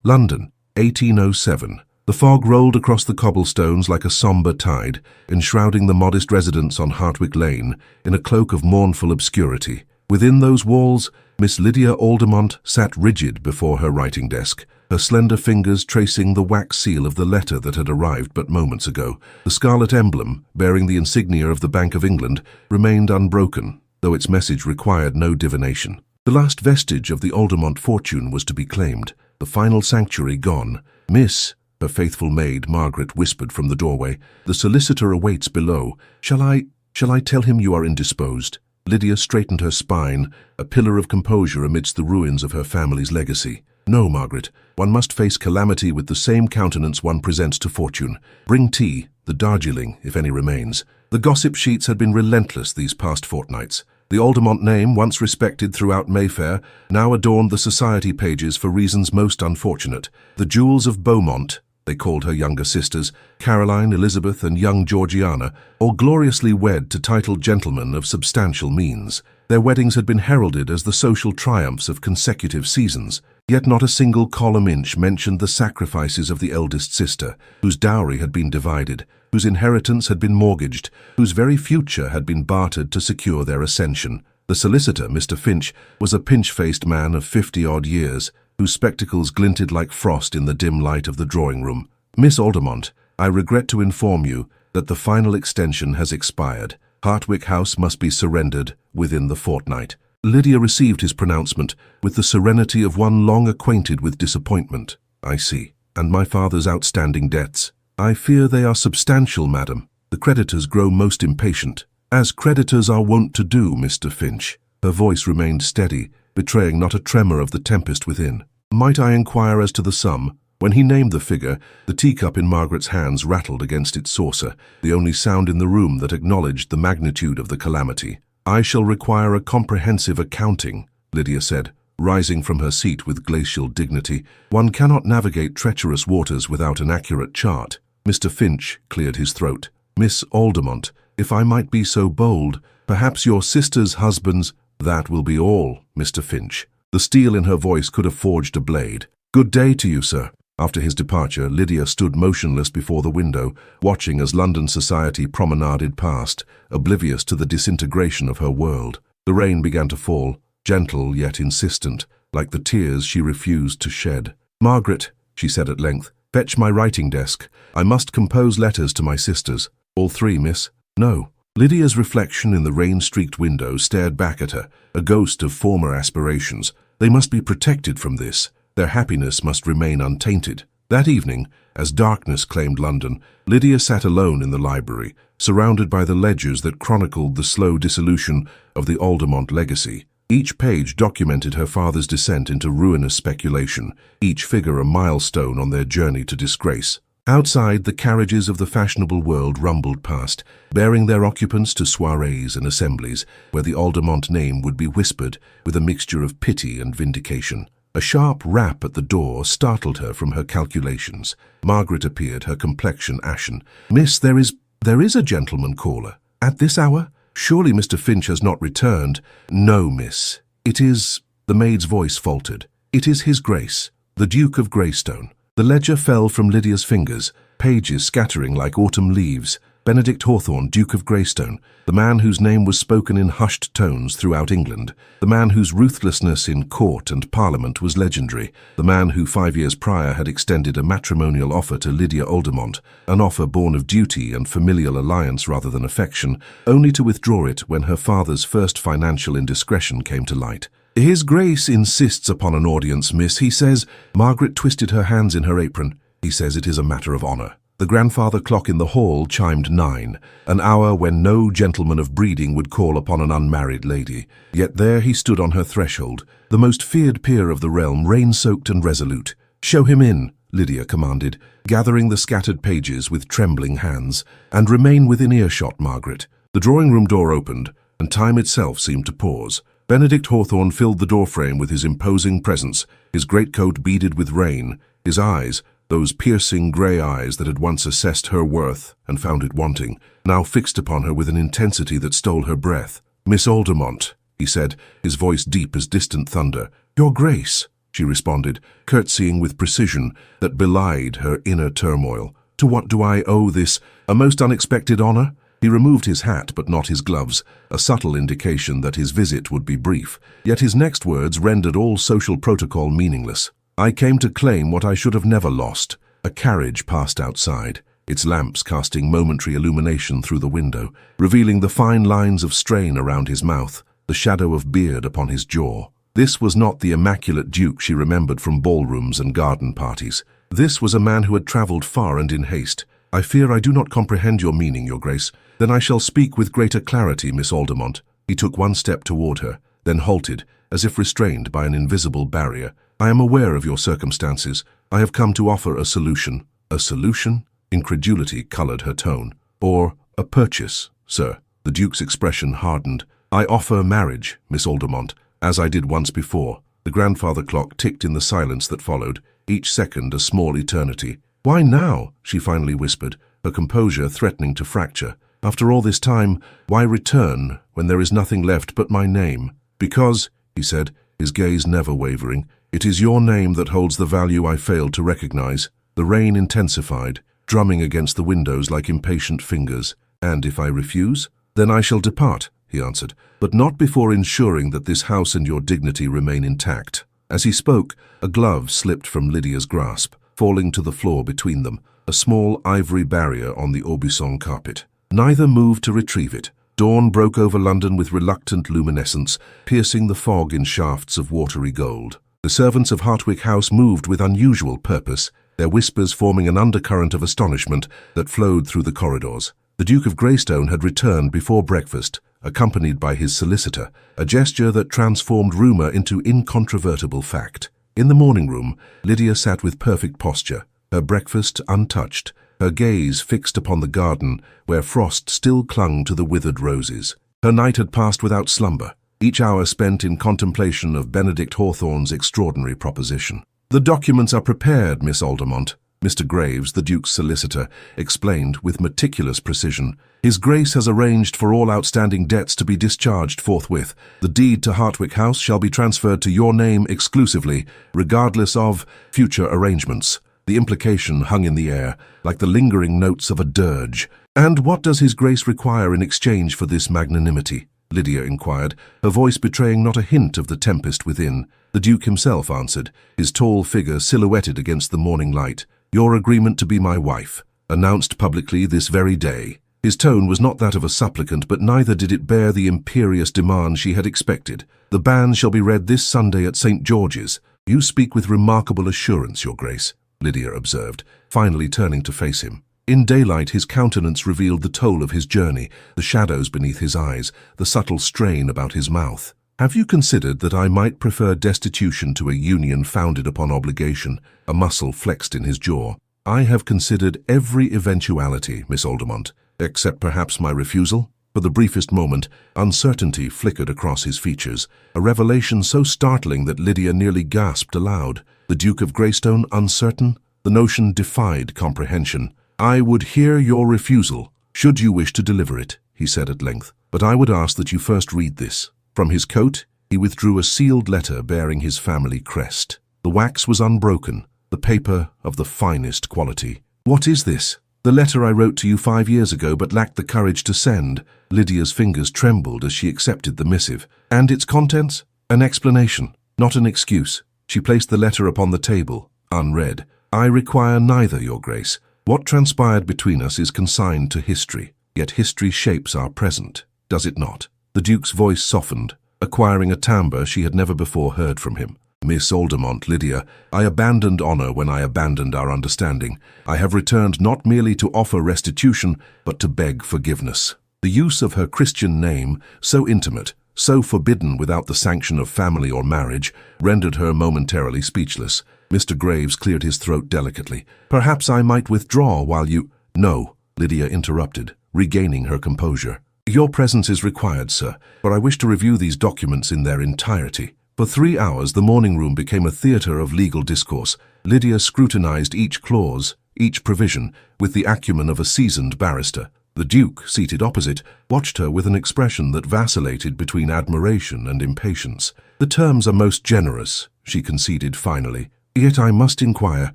London, 1807. The fog rolled across the cobblestones like a sombre tide, enshrouding the modest residence on Hartwick Lane in a cloak of mournful obscurity. Within those walls, Miss Lydia Aldermont sat rigid before her writing desk, her slender fingers tracing the wax seal of the letter that had arrived but moments ago. The scarlet emblem, bearing the insignia of the Bank of England, remained unbroken, though its message required no divination. The last vestige of the Aldermont fortune was to be claimed, the final sanctuary gone. "Miss," her faithful maid, Margaret, whispered from the doorway, "the solicitor awaits below. Shall I tell him you are indisposed?" Lydia straightened her spine, a pillar of composure amidst the ruins of her family's legacy. "No, Margaret. One must face calamity with the same countenance one presents to fortune. Bring tea, the Darjeeling, if any remains." The gossip sheets had been relentless these past fortnights. The Aldermont name, once respected throughout Mayfair, now adorned the society pages for reasons most unfortunate. The jewels of Beaumont, they called her younger sisters, Caroline, Elizabeth, and young Georgiana, all gloriously wed to titled gentlemen of substantial means. Their weddings had been heralded as the social triumphs of consecutive seasons, yet not a single column inch mentioned the sacrifices of the eldest sister, whose dowry had been divided, whose inheritance had been mortgaged, whose very future had been bartered to secure their ascension. The solicitor, Mr. Finch, was a pinch-faced man of 50-odd years, whose spectacles glinted like frost in the dim light of the drawing-room. "Miss Aldermont, I regret to inform you that the final extension has expired. Hartwick House must be surrendered within the fortnight." Lydia received his pronouncement with the serenity of one long acquainted with disappointment. "I see. And my father's outstanding debts?" "I fear they are substantial, madam. The creditors grow most impatient." "As creditors are wont to do, Mr. Finch." Her voice remained steady, betraying not a tremor of the tempest within. "Might I inquire as to the sum?" When he named the figure, the teacup in Margaret's hands rattled against its saucer, the only sound in the room that acknowledged the magnitude of the calamity. "I shall require a comprehensive accounting," Lydia said, rising from her seat with glacial dignity. "One cannot navigate treacherous waters without an accurate chart." Mr. Finch cleared his throat. "Miss Aldermont, if I might be so bold, perhaps your sister's husband's—" "That will be all, Mr. Finch." The steel in her voice could have forged a blade. "Good day to you, sir." After his departure, Lydia stood motionless before the window, watching as London society promenaded past, oblivious to the disintegration of her world. The rain began to fall, gentle yet insistent, like the tears she refused to shed. "Margaret," she said at length, "fetch my writing desk. I must compose letters to my sisters." "All three, miss?" "No." Lydia's reflection in the rain-streaked window stared back at her, a ghost of former aspirations. They must be protected from this. Their happiness must remain untainted. That evening, as darkness claimed London, Lydia sat alone in the library, surrounded by the ledgers that chronicled the slow dissolution of the Aldermont legacy. Each page documented her father's descent into ruinous speculation, each figure a milestone on their journey to disgrace. Outside, the carriages of the fashionable world rumbled past, bearing their occupants to soirees and assemblies, where the Aldermont name would be whispered with a mixture of pity and vindication. A sharp rap at the door startled her from her calculations. Margaret appeared, her complexion ashen. "Miss, there is a gentleman caller. At this hour? Surely Mr. Finch has not returned." "No, miss. It is—" The maid's voice faltered. "It is His Grace, the Duke of Greystone." The ledger fell from Lydia's fingers, pages scattering like autumn leaves. Benedict Hawthorne, Duke of Greystone, the man whose name was spoken in hushed tones throughout England, the man whose ruthlessness in court and parliament was legendary, the man who 5 years prior had extended a matrimonial offer to Lydia Aldermont, an offer born of duty and familial alliance rather than affection, only to withdraw it when her father's first financial indiscretion came to light. "His Grace insists upon an audience, miss. He says—" Margaret twisted her hands in her apron. "He says it is a matter of honor." The grandfather clock in the hall chimed 9, an hour when no gentleman of breeding would call upon an unmarried lady. Yet there he stood on her threshold, the most feared peer of the realm, rain-soaked and resolute. "Show him in," Lydia commanded, gathering the scattered pages with trembling hands. "And remain within earshot, Margaret." The drawing-room door opened, and time itself seemed to pause. Benedict Hawthorne filled the doorframe with his imposing presence, his greatcoat beaded with rain, his eyes, those piercing grey eyes that had once assessed her worth and found it wanting, now fixed upon her with an intensity that stole her breath. "Miss Aldermont," he said, his voice deep as distant thunder. "Your Grace." she responded, curtsying with precision that belied her inner turmoil. To what do I owe this, a most unexpected honor? He removed his hat but not his gloves, a subtle indication that his visit would be brief, yet his next words rendered all social protocol meaningless. I came to claim what I should have never lost. A carriage passed outside, its lamps casting momentary illumination through the window, revealing the fine lines of strain around his mouth, the shadow of beard upon his jaw. This was not the immaculate duke she remembered from ballrooms and garden parties. This was a man who had travelled far and in haste. I fear I do not comprehend your meaning, your grace. Then I shall speak with greater clarity, Miss Aldermont. He took one step toward her, then halted, as if restrained by an invisible barrier. I am aware of your circumstances. I have come to offer a solution. A solution? Incredulity coloured her tone. Or a purchase, sir. The Duke's expression hardened. I offer marriage, Miss Aldermont, as I did once before. The grandfather clock ticked in the silence that followed, each second a small eternity. Why now? She finally whispered, her composure threatening to fracture. After all this time, why return when there is nothing left but my name? Because, he said, his gaze never wavering, it is your name that holds the value I failed to recognize. The rain intensified, drumming against the windows like impatient fingers. And if I refuse? Then I shall depart, he answered, but not before ensuring that this house and your dignity remain intact. As he spoke, a glove slipped from Lydia's grasp, falling to the floor between them, a small ivory barrier on the Aubusson carpet. Neither moved to retrieve it. Dawn broke over London with reluctant luminescence, piercing the fog in shafts of watery gold. The servants of Hartwick House moved with unusual purpose, their whispers forming an undercurrent of astonishment that flowed through the corridors. The Duke of Greystone had returned before breakfast, accompanied by his solicitor, a gesture that transformed rumour into incontrovertible fact. In the morning room, Lydia sat with perfect posture, her breakfast untouched, her gaze fixed upon the garden where frost still clung to the withered roses. Her night had passed without slumber, each hour spent in contemplation of Benedict Hawthorne's extraordinary proposition. The documents are prepared, Miss Aldermont, Mr. Graves, the Duke's solicitor, explained with meticulous precision. His Grace has arranged for all outstanding debts to be discharged forthwith. The deed to Hartwick House shall be transferred to your name exclusively, regardless of future arrangements. The implication hung in the air, like the lingering notes of a dirge. And what does His Grace require in exchange for this magnanimity? Lydia inquired, her voice betraying not a hint of the tempest within. The Duke himself answered, his tall figure silhouetted against the morning light. Your agreement to be my wife, announced publicly this very day. His tone was not that of a supplicant, but neither did it bear the imperious demand she had expected. The ban shall be read this Sunday at St. George's. You speak with remarkable assurance, Your Grace, Lydia observed, finally turning to face him. In daylight his countenance revealed the toll of his journey, the shadows beneath his eyes, the subtle strain about his mouth. Have you considered that I might prefer destitution to a union founded upon obligation? A muscle flexed in his jaw. I have considered every eventuality, Miss Aldermont, except perhaps my refusal. For the briefest moment, uncertainty flickered across his features, a revelation so startling that Lydia nearly gasped aloud. The Duke of Greystone uncertain? The notion defied comprehension. I would hear your refusal, should you wish to deliver it, he said at length, but I would ask that you first read this. From his coat, he withdrew a sealed letter bearing his family crest. The wax was unbroken, the paper of the finest quality. What is this? The letter I wrote to you 5 years ago but lacked the courage to send. Lydia's fingers trembled as she accepted the missive. And its contents? An explanation, not an excuse. She placed the letter upon the table, unread. I require neither, Your Grace. What transpired between us is consigned to history, yet history shapes our present, does it not? The Duke's voice softened, acquiring a timbre she had never before heard from him. Miss Aldermont, Lydia, I abandoned honor when I abandoned our understanding. I have returned not merely to offer restitution, but to beg forgiveness. The use of her Christian name, so intimate, so forbidden without the sanction of family or marriage, rendered her momentarily speechless. Mr. Graves cleared his throat delicately. Perhaps I might withdraw while you— No, Lydia interrupted, regaining her composure. Your presence is required, sir, for I wish to review these documents in their entirety. For 3 hours the morning room became a theatre of legal discourse. Lydia scrutinized each clause, each provision, with the acumen of a seasoned barrister. The Duke, seated opposite, watched her with an expression that vacillated between admiration and impatience. The terms are most generous, she conceded finally. Yet I must inquire,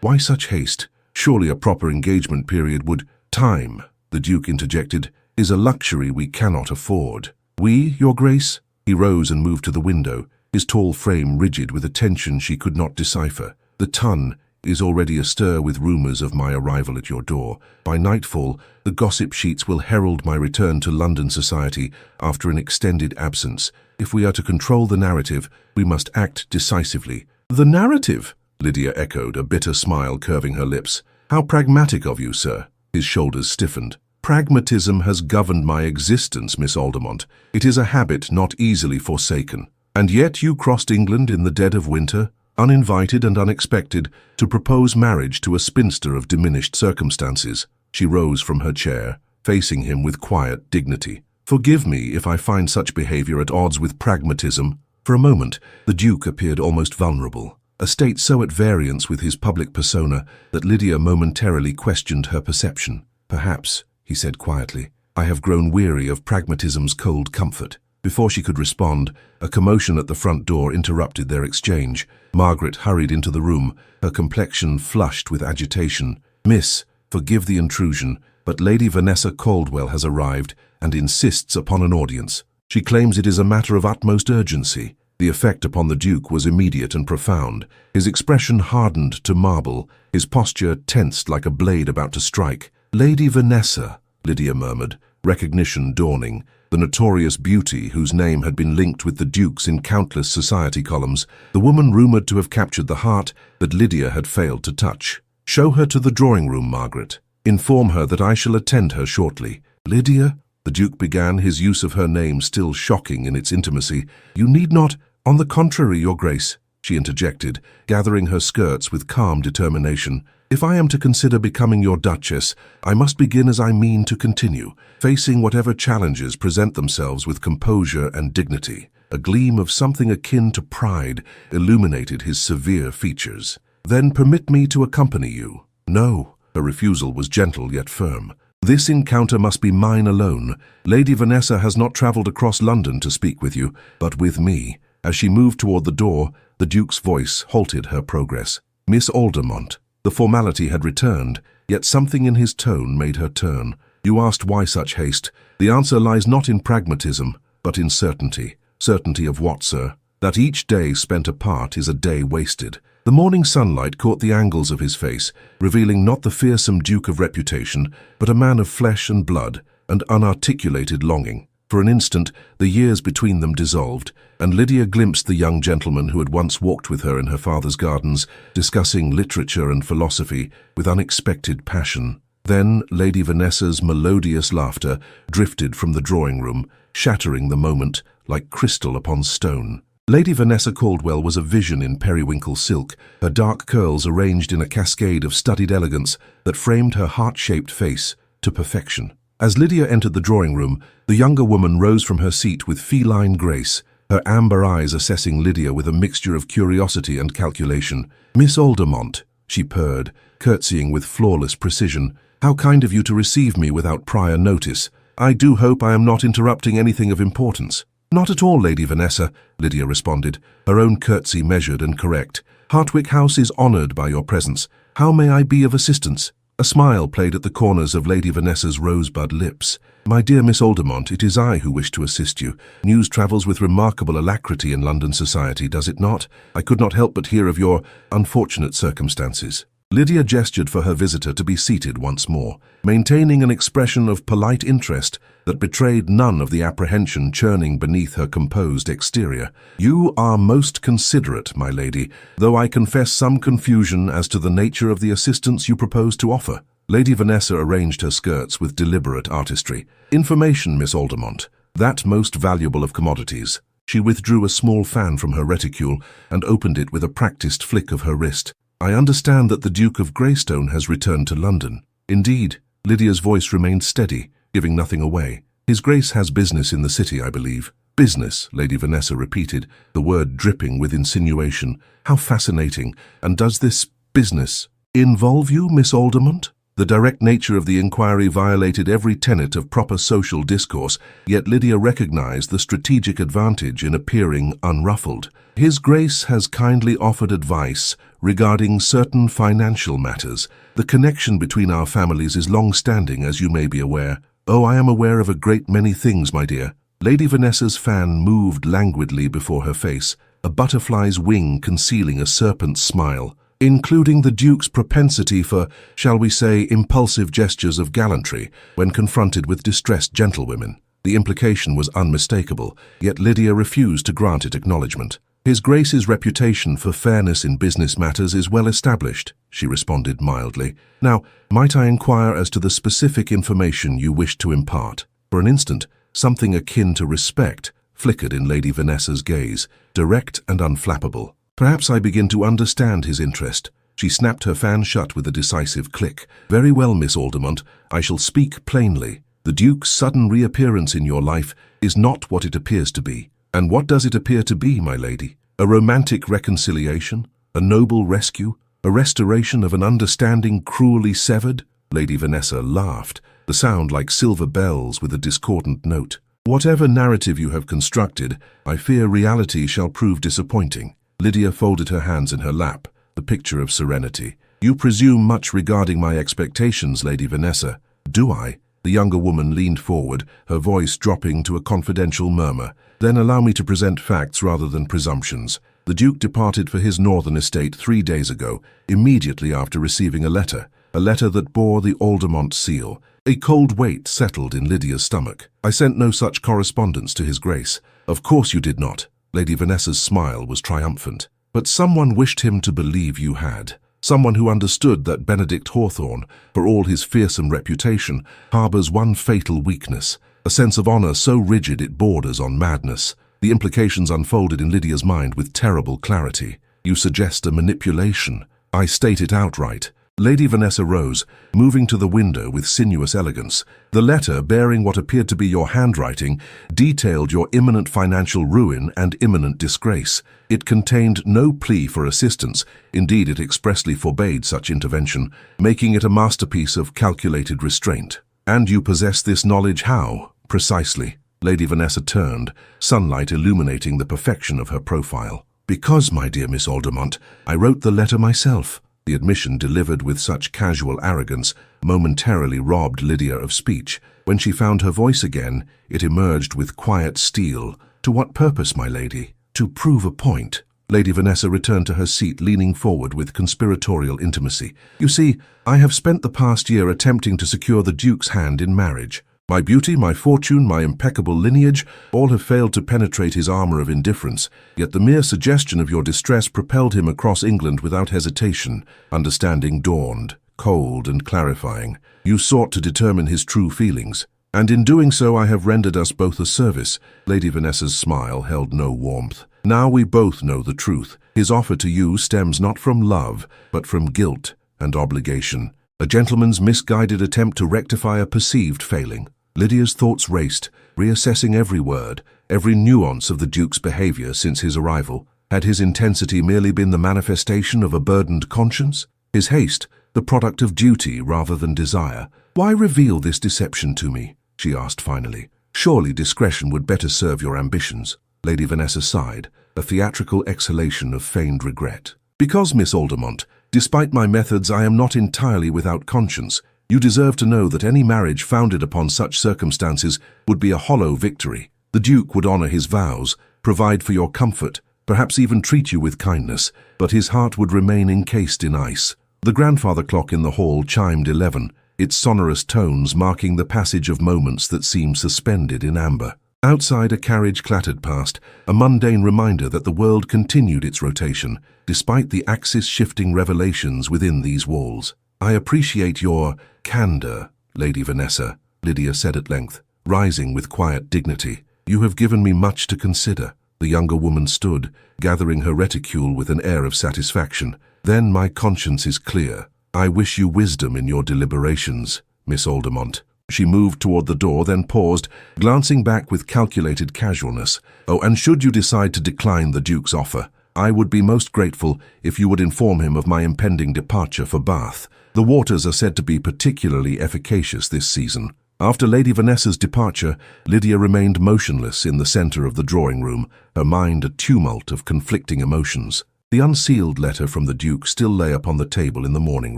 why such haste? Surely a proper engagement period would— Time, the Duke interjected, is a luxury we cannot afford. We, Your Grace? He rose and moved to the window, his tall frame rigid with a tension she could not decipher. The Ton is already astir with rumours of my arrival at your door. By nightfall, the gossip sheets will herald my return to London society after an extended absence. If we are to control the narrative, we must act decisively. The narrative? Lydia echoed, a bitter smile curving her lips. How pragmatic of you, sir. His shoulders stiffened. Pragmatism has governed my existence, Miss Aldermont. It is a habit not easily forsaken. And yet you crossed England in the dead of winter, uninvited and unexpected, to propose marriage to a spinster of diminished circumstances. She rose from her chair, facing him with quiet dignity. Forgive me if I find such behavior at odds with pragmatism. For a moment, the Duke appeared almost vulnerable, a state so at variance with his public persona that Lydia momentarily questioned her perception. Perhaps, he said quietly, I have grown weary of pragmatism's cold comfort. Before she could respond, a commotion at the front door interrupted their exchange. Margaret hurried into the room, her complexion flushed with agitation. Miss, forgive the intrusion, but Lady Vanessa Caldwell has arrived and insists upon an audience. She claims it is a matter of utmost urgency. The effect upon the Duke was immediate and profound. His expression hardened to marble, his posture tensed like a blade about to strike. Lady Vanessa, Lydia murmured, recognition dawning. The notorious beauty whose name had been linked with the Duke's in countless society columns, the woman rumoured to have captured the heart that Lydia had failed to touch. Show her to the drawing-room, Margaret. Inform her that I shall attend her shortly. Lydia, the Duke began, his use of her name still shocking in its intimacy. You need not— On the contrary, Your Grace, she interjected, gathering her skirts with calm determination. If I am to consider becoming your Duchess, I must begin as I mean to continue, facing whatever challenges present themselves with composure and dignity. A gleam of something akin to pride illuminated his severe features. Then permit me to accompany you. No, her refusal was gentle yet firm. This encounter must be mine alone. Lady Vanessa has not travelled across London to speak with you, but with me. As she moved toward the door, the Duke's voice halted her progress. Miss Aldermont. The formality had returned, yet something in his tone made her turn. You asked why such haste. The answer lies not in pragmatism, but in certainty. Certainty of what, sir? That each day spent apart is a day wasted. The morning sunlight caught the angles of his face, revealing not the fearsome Duke of reputation, but a man of flesh and blood and unarticulated longing. For an instant, the years between them dissolved, and Lydia glimpsed the young gentleman who had once walked with her in her father's gardens, discussing literature and philosophy with unexpected passion. Then Lady Vanessa's melodious laughter drifted from the drawing-room, shattering the moment like crystal upon stone. Lady Vanessa Caldwell was a vision in periwinkle silk, her dark curls arranged in a cascade of studied elegance that framed her heart-shaped face to perfection. As Lydia entered the drawing-room, the younger woman rose from her seat with feline grace, her amber eyes assessing Lydia with a mixture of curiosity and calculation. Miss Aldermont, she purred, curtsying with flawless precision. How kind of you to receive me without prior notice. I do hope I am not interrupting anything of importance. Not at all, Lady Vanessa, Lydia responded, her own curtsy measured and correct. Hartwick House is honoured by your presence. How may I be of assistance? A smile played at the corners of Lady Vanessa's rosebud lips. My dear Miss Aldermont, it is I who wish to assist you. News travels with remarkable alacrity in London society, does it not? I could not help but hear of your unfortunate circumstances. Lydia gestured for her visitor to be seated once more, maintaining an expression of polite interest that betrayed none of the apprehension churning beneath her composed exterior. You are most considerate, my lady, though I confess some confusion as to the nature of the assistance you propose to offer. Lady Vanessa arranged her skirts with deliberate artistry. Information, Miss Aldermont, that most valuable of commodities. She withdrew a small fan from her reticule and opened it with a practiced flick of her wrist. I understand that the Duke of Greystone has returned to London. Indeed, Lydia's voice remained steady, giving nothing away. His Grace has business in the city, I believe. Business, Lady Vanessa repeated, the word dripping with insinuation. How fascinating. And does this business involve you, Miss Aldermont? The direct nature of the inquiry violated every tenet of proper social discourse, yet Lydia recognized the strategic advantage in appearing unruffled. His Grace has kindly offered advice regarding certain financial matters. The connection between our families is long-standing, as you may be aware. Oh, I am aware of a great many things, my dear. Lady Vanessa's fan moved languidly before her face, a butterfly's wing concealing a serpent's smile, including the Duke's propensity for, shall we say, impulsive gestures of gallantry when confronted with distressed gentlewomen. The implication was unmistakable, yet Lydia refused to grant it acknowledgement. His Grace's reputation for fairness in business matters is well established, she responded mildly. Now, might I inquire as to the specific information you wish to impart? For an instant, something akin to respect flickered in Lady Vanessa's gaze, direct and unflappable. Perhaps I begin to understand his interest. She snapped her fan shut with a decisive click. Very well, Miss Aldermont, I shall speak plainly. The Duke's sudden reappearance in your life is not what it appears to be. And what does it appear to be, my lady? A romantic reconciliation? A noble rescue? A restoration of an understanding cruelly severed? Lady Vanessa laughed, the sound like silver bells with a discordant note. Whatever narrative you have constructed, I fear reality shall prove disappointing. Lydia folded her hands in her lap, the picture of serenity. You presume much regarding my expectations, Lady Vanessa. Do I? The younger woman leaned forward, her voice dropping to a confidential murmur. Then allow me to present facts rather than presumptions. The Duke departed for his northern estate 3 days ago, immediately after receiving a letter that bore the Aldermont seal. A cold weight settled in Lydia's stomach. I sent no such correspondence to His Grace. Of course you did not. Lady Vanessa's smile was triumphant. But someone wished him to believe you had. Someone who understood that Benedict Hawthorne, for all his fearsome reputation, harbors one fatal weakness, a sense of honor so rigid it borders on madness. The implications unfolded in Lydia's mind with terrible clarity. You suggest a manipulation. I state it outright. Lady Vanessa rose, moving to the window with sinuous elegance. The letter, bearing what appeared to be your handwriting, detailed your imminent financial ruin and imminent disgrace. It contained no plea for assistance. Indeed, it expressly forbade such intervention, making it a masterpiece of calculated restraint. And you possess this knowledge how? Precisely. Lady Vanessa turned, sunlight illuminating the perfection of her profile. Because, my dear Miss Aldermont, I wrote the letter myself. The admission, delivered with such casual arrogance, momentarily robbed Lydia of speech. When she found her voice again, it emerged with quiet steel. To what purpose, my lady? To prove a point. Lady Vanessa returned to her seat, leaning forward with conspiratorial intimacy. You see, I have spent the past year attempting to secure the Duke's hand in marriage. My beauty, my fortune, my impeccable lineage, all have failed to penetrate his armor of indifference, yet the mere suggestion of your distress propelled him across England without hesitation. Understanding dawned, cold and clarifying. You sought to determine his true feelings, and in doing so I have rendered us both a service. Lady Vanessa's smile held no warmth. Now we both know the truth. His offer to you stems not from love, but from guilt and obligation. A gentleman's misguided attempt to rectify a perceived failing. Lydia's thoughts raced, reassessing every word, every nuance of the Duke's behavior since his arrival. Had his intensity merely been the manifestation of a burdened conscience? His haste, the product of duty rather than desire? Why reveal this deception to me? She asked finally. Surely discretion would better serve your ambitions. Lady Vanessa sighed, a theatrical exhalation of feigned regret. Because, Miss Aldermont, despite my methods, I am not entirely without conscience. You deserve to know that any marriage founded upon such circumstances would be a hollow victory. The Duke would honor his vows, provide for your comfort, perhaps even treat you with kindness, but his heart would remain encased in ice. The grandfather clock in the hall chimed 11, its sonorous tones marking the passage of moments that seemed suspended in amber. Outside, a carriage clattered past, a mundane reminder that the world continued its rotation, despite the axis-shifting revelations within these walls. I appreciate your candor, Lady Vanessa, Lydia said at length, rising with quiet dignity. You have given me much to consider. The younger woman stood, gathering her reticule with an air of satisfaction. Then my conscience is clear. I wish you wisdom in your deliberations, Miss Aldermont. She moved toward the door, then paused, glancing back with calculated casualness. Oh, and should you decide to decline the Duke's offer, I would be most grateful if you would inform him of my impending departure for Bath. The waters are said to be particularly efficacious this season. After Lady Vanessa's departure, Lydia remained motionless in the center of the drawing room, her mind a tumult of conflicting emotions. The unsealed letter from the Duke still lay upon the table in the morning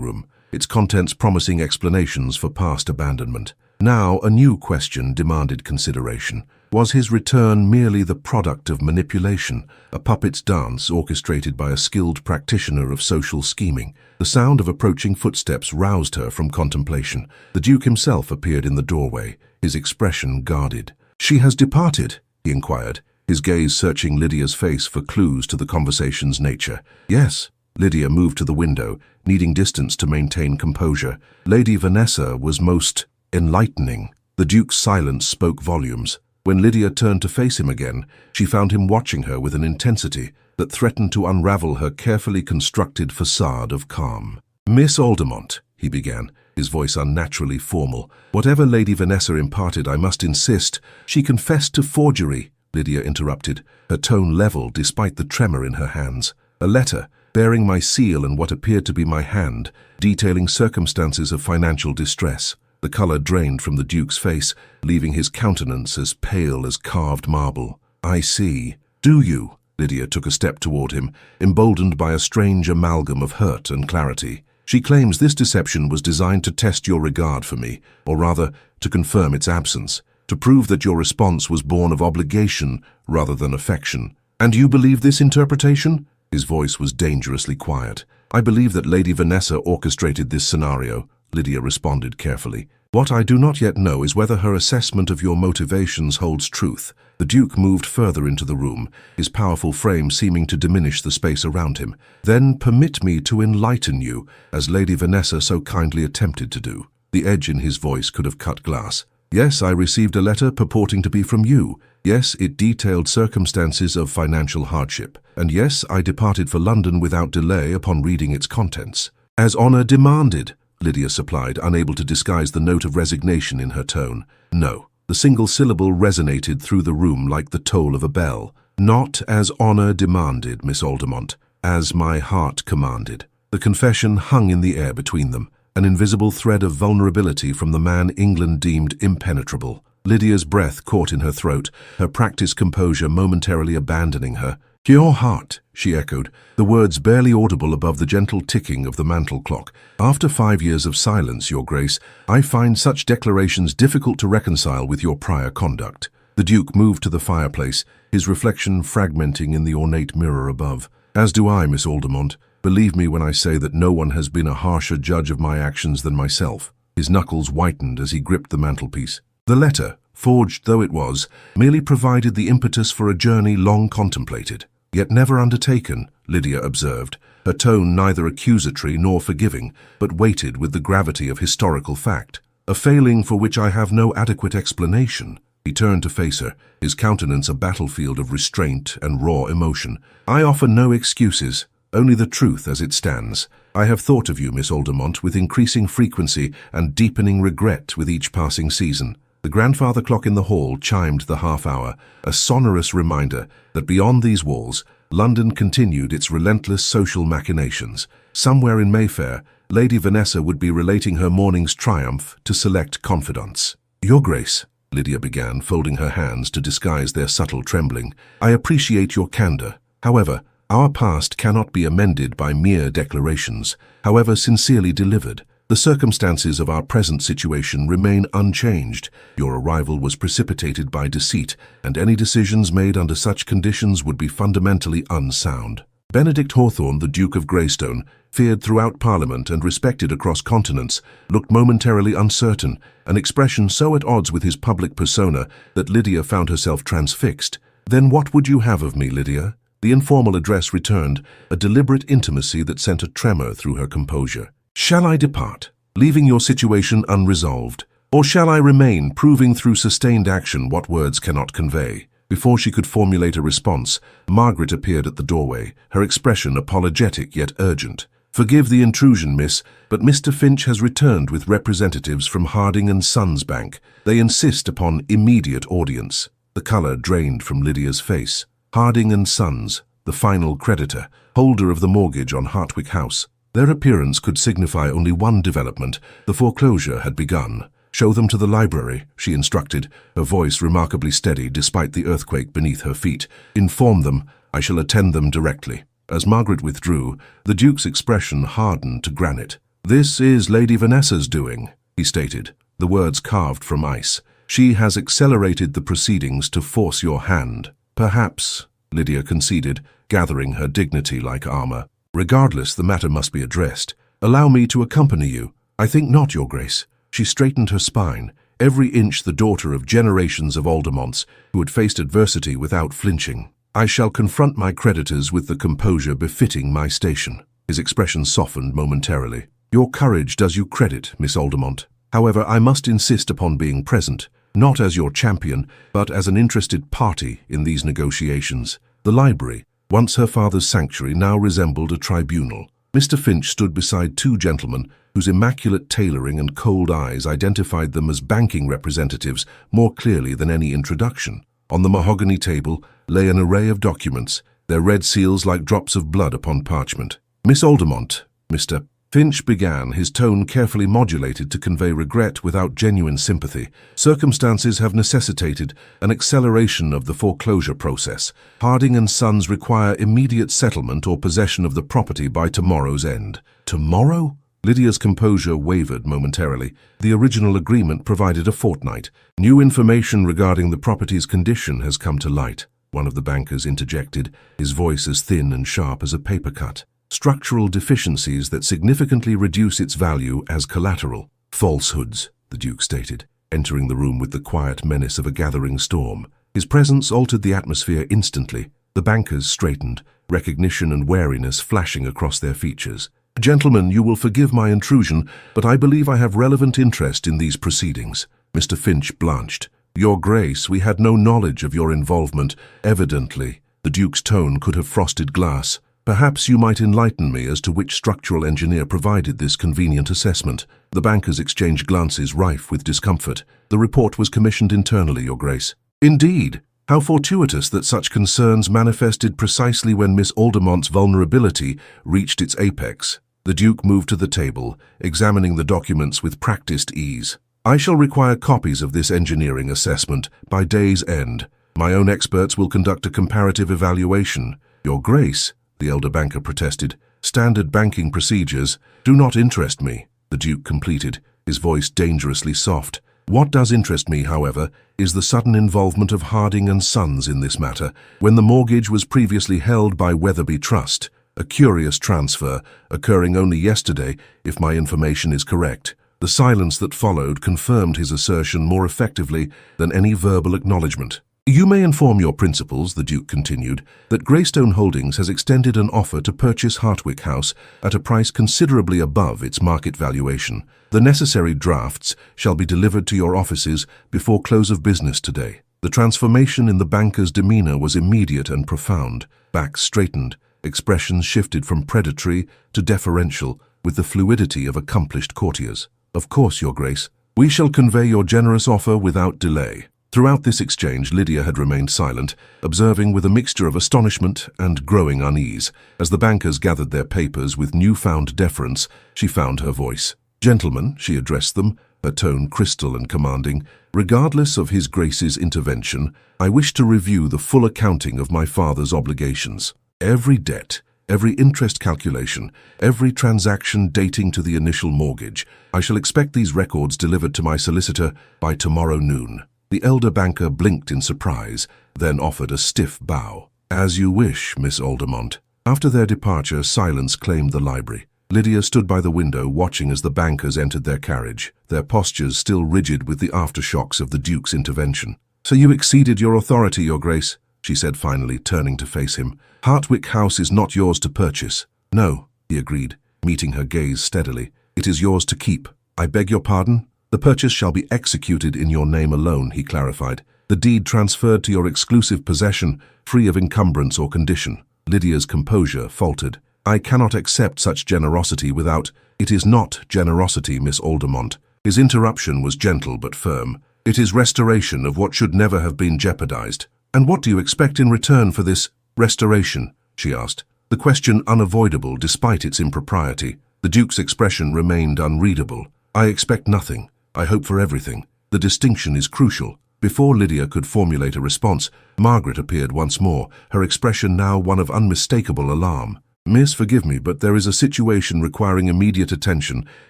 room, its contents promising explanations for past abandonment. Now a new question demanded consideration. Was his return merely the product of manipulation, a puppet's dance orchestrated by a skilled practitioner of social scheming? The sound of approaching footsteps roused her from contemplation. The Duke himself appeared in the doorway, his expression guarded. "She has departed?" he inquired, his gaze searching Lydia's face for clues to the conversation's nature. "Yes." Lydia moved to the window, needing distance to maintain composure. Lady Vanessa was most enlightening. The Duke's silence spoke volumes. When Lydia turned to face him again, she found him watching her with an intensity that threatened to unravel her carefully constructed facade of calm. "Miss Aldermont," he began, his voice unnaturally formal. "Whatever Lady Vanessa imparted, I must insist." "She confessed to forgery," Lydia interrupted, her tone level despite the tremor in her hands. "A letter, bearing my seal and what appeared to be my hand, detailing circumstances of financial distress." The color drained from the Duke's face, leaving his countenance as pale as carved marble. "I see. Do you?" Lydia took a step toward him, emboldened by a strange amalgam of hurt and clarity. "She claims this deception was designed to test your regard for me, or rather, to confirm its absence, to prove that your response was born of obligation rather than affection. And you believe this interpretation?" His voice was dangerously quiet. "I believe that Lady Vanessa orchestrated this scenario," Lydia responded carefully. "What I do not yet know is whether her assessment of your motivations holds truth." The Duke moved further into the room, his powerful frame seeming to diminish the space around him. "Then permit me to enlighten you, as Lady Vanessa so kindly attempted to do." The edge in his voice could have cut glass. "Yes, I received a letter purporting to be from you. Yes, it detailed circumstances of financial hardship. And yes, I departed for London without delay upon reading its contents." "As honor demanded," Lydia supplied, unable to disguise the note of resignation in her tone. "No." The single syllable resonated through the room like the toll of a bell. "Not as honor demanded, Miss Aldermont, as my heart commanded." The confession hung in the air between them, an invisible thread of vulnerability from the man England deemed impenetrable. Lydia's breath caught in her throat, her practiced composure momentarily abandoning her. "Your heart," she echoed, the words barely audible above the gentle ticking of the mantel clock. "After 5 years of silence, Your Grace, I find such declarations difficult to reconcile with your prior conduct." The Duke moved to the fireplace, his reflection fragmenting in the ornate mirror above. "As do I, Miss Aldermont. Believe me when I say that no one has been a harsher judge of my actions than myself." His knuckles whitened as he gripped the mantelpiece. The letter, forged though it was, merely provided the impetus for a journey long contemplated, yet never undertaken, Lydia observed, her tone neither accusatory nor forgiving, but weighted with the gravity of historical fact. "A failing for which I have no adequate explanation." He turned to face her, his countenance a battlefield of restraint and raw emotion. "I offer no excuses, only the truth as it stands. I have thought of you, Miss Aldermont, with increasing frequency and deepening regret with each passing season." The grandfather clock in the hall chimed the half-hour, a sonorous reminder that beyond these walls, London continued its relentless social machinations. Somewhere in Mayfair, Lady Vanessa would be relating her morning's triumph to select confidants. "Your Grace," Lydia began, folding her hands to disguise their subtle trembling, "I appreciate your candor. However, our past cannot be amended by mere declarations, however sincerely delivered. The circumstances of our present situation remain unchanged. Your arrival was precipitated by deceit, and any decisions made under such conditions would be fundamentally unsound." Benedict Hawthorne, the Duke of Greystone, feared throughout Parliament and respected across continents, looked momentarily uncertain, an expression so at odds with his public persona that Lydia found herself transfixed. "Then what would you have of me, Lydia?" The informal address returned, a deliberate intimacy that sent a tremor through her composure. "Shall I depart, leaving your situation unresolved? Or shall I remain, proving through sustained action what words cannot convey?" Before she could formulate a response, Margaret appeared at the doorway, her expression apologetic yet urgent. "Forgive the intrusion, miss, but Mr. Finch has returned with representatives from Harding and Sons Bank. They insist upon immediate audience." The colour drained from Lydia's face. Harding and Sons, the final creditor, holder of the mortgage on Hartwick House. Their appearance could signify only one development. The foreclosure had begun. "Show them to the library," she instructed, her voice remarkably steady despite the earthquake beneath her feet. "Inform them. I shall attend them directly." As Margaret withdrew, the Duke's expression hardened to granite. "This is Lady Vanessa's doing," he stated, the words carved from ice. "She has accelerated the proceedings to force your hand." "Perhaps," Lydia conceded, gathering her dignity like armor. "Regardless, the matter must be addressed. Allow me to accompany you." "I think not, Your Grace." She straightened her spine, every inch the daughter of generations of Aldermonts who had faced adversity without flinching. "I shall confront my creditors with the composure befitting my station." His expression softened momentarily. "Your courage does you credit, Miss Aldermont. However, I must insist upon being present, not as your champion, but as an interested party in these negotiations." The library, once her father's sanctuary, now resembled a tribunal. Mr. Finch stood beside two gentlemen whose immaculate tailoring and cold eyes identified them as banking representatives more clearly than any introduction. On the mahogany table lay an array of documents, their red seals like drops of blood upon parchment. "Miss Aldermont," Mr. Finch began, his tone carefully modulated to convey regret without genuine sympathy. "Circumstances have necessitated an acceleration of the foreclosure process. Harding and Sons require immediate settlement or possession of the property by tomorrow's end." "Tomorrow?" Lydia's composure wavered momentarily. The original agreement provided a fortnight. "New information regarding the property's condition has come to light," one of the bankers interjected, his voice as thin and sharp as a paper cut. "Structural deficiencies that significantly reduce its value as collateral." "Falsehoods," the Duke stated, entering the room with the quiet menace of a gathering storm. His presence altered the atmosphere instantly. The bankers straightened, recognition and wariness flashing across their features. "Gentlemen, you will forgive my intrusion, but I believe I have relevant interest in these proceedings." Mr. Finch blanched. "Your Grace, we had no knowledge of your involvement, evidently." The Duke's tone could have frosted glass. "Perhaps you might enlighten me as to which structural engineer provided this convenient assessment." The bankers exchanged glances rife with discomfort. "The report was commissioned internally, Your Grace." "Indeed. How fortuitous that such concerns manifested precisely when Miss Aldermont's vulnerability reached its apex." The Duke moved to the table, examining the documents with practiced ease. "I shall require copies of this engineering assessment by day's end. My own experts will conduct a comparative evaluation." "Your Grace," the elder banker protested, "standard banking procedures do not interest me," the Duke completed, his voice dangerously soft. "What does interest me, however, is the sudden involvement of Harding and Sons in this matter, when the mortgage was previously held by Weatherby Trust, a curious transfer, occurring only yesterday, if my information is correct." The silence that followed confirmed his assertion more effectively than any verbal acknowledgement. "You may inform your principals," the Duke continued, "that Greystone Holdings has extended an offer to purchase Hartwick House at a price considerably above its market valuation. The necessary drafts shall be delivered to your offices before close of business today." The transformation in the banker's demeanor was immediate and profound. Backs straightened, expressions shifted from predatory to deferential with the fluidity of accomplished courtiers. "Of course, Your Grace. We shall convey your generous offer without delay." Throughout this exchange, Lydia had remained silent, observing with a mixture of astonishment and growing unease. As the bankers gathered their papers with newfound deference, she found her voice. "Gentlemen," she addressed them, her tone crystal and commanding, "regardless of His Grace's intervention, I wish to review the full accounting of my father's obligations. Every debt, every interest calculation, every transaction dating to the initial mortgage. I shall expect these records delivered to my solicitor by tomorrow noon." The elder banker blinked in surprise, then offered a stiff bow. "As you wish, Miss Aldermont." After their departure, silence claimed the library. Lydia stood by the window, watching as the bankers entered their carriage, their postures still rigid with the aftershocks of the Duke's intervention. "So you exceeded your authority, Your Grace," she said finally, turning to face him. "Hartwick House is not yours to purchase." "No," he agreed, meeting her gaze steadily. "It is yours to keep." "I beg your pardon?" "The purchase shall be executed in your name alone," he clarified. "The deed transferred to your exclusive possession, free of encumbrance or condition." Lydia's composure faltered. "I cannot accept such generosity without—" "It is not generosity, Miss Aldermont." His interruption was gentle but firm. "It is restoration of what should never have been jeopardized." "And what do you expect in return for this restoration?" she asked, the question unavoidable despite its impropriety. The Duke's expression remained unreadable. I expect nothing. I hope for everything. The distinction is crucial. Before Lydia could formulate a response, Margaret appeared once more, her expression now one of unmistakable alarm. Miss, forgive me, but there is a situation requiring immediate attention.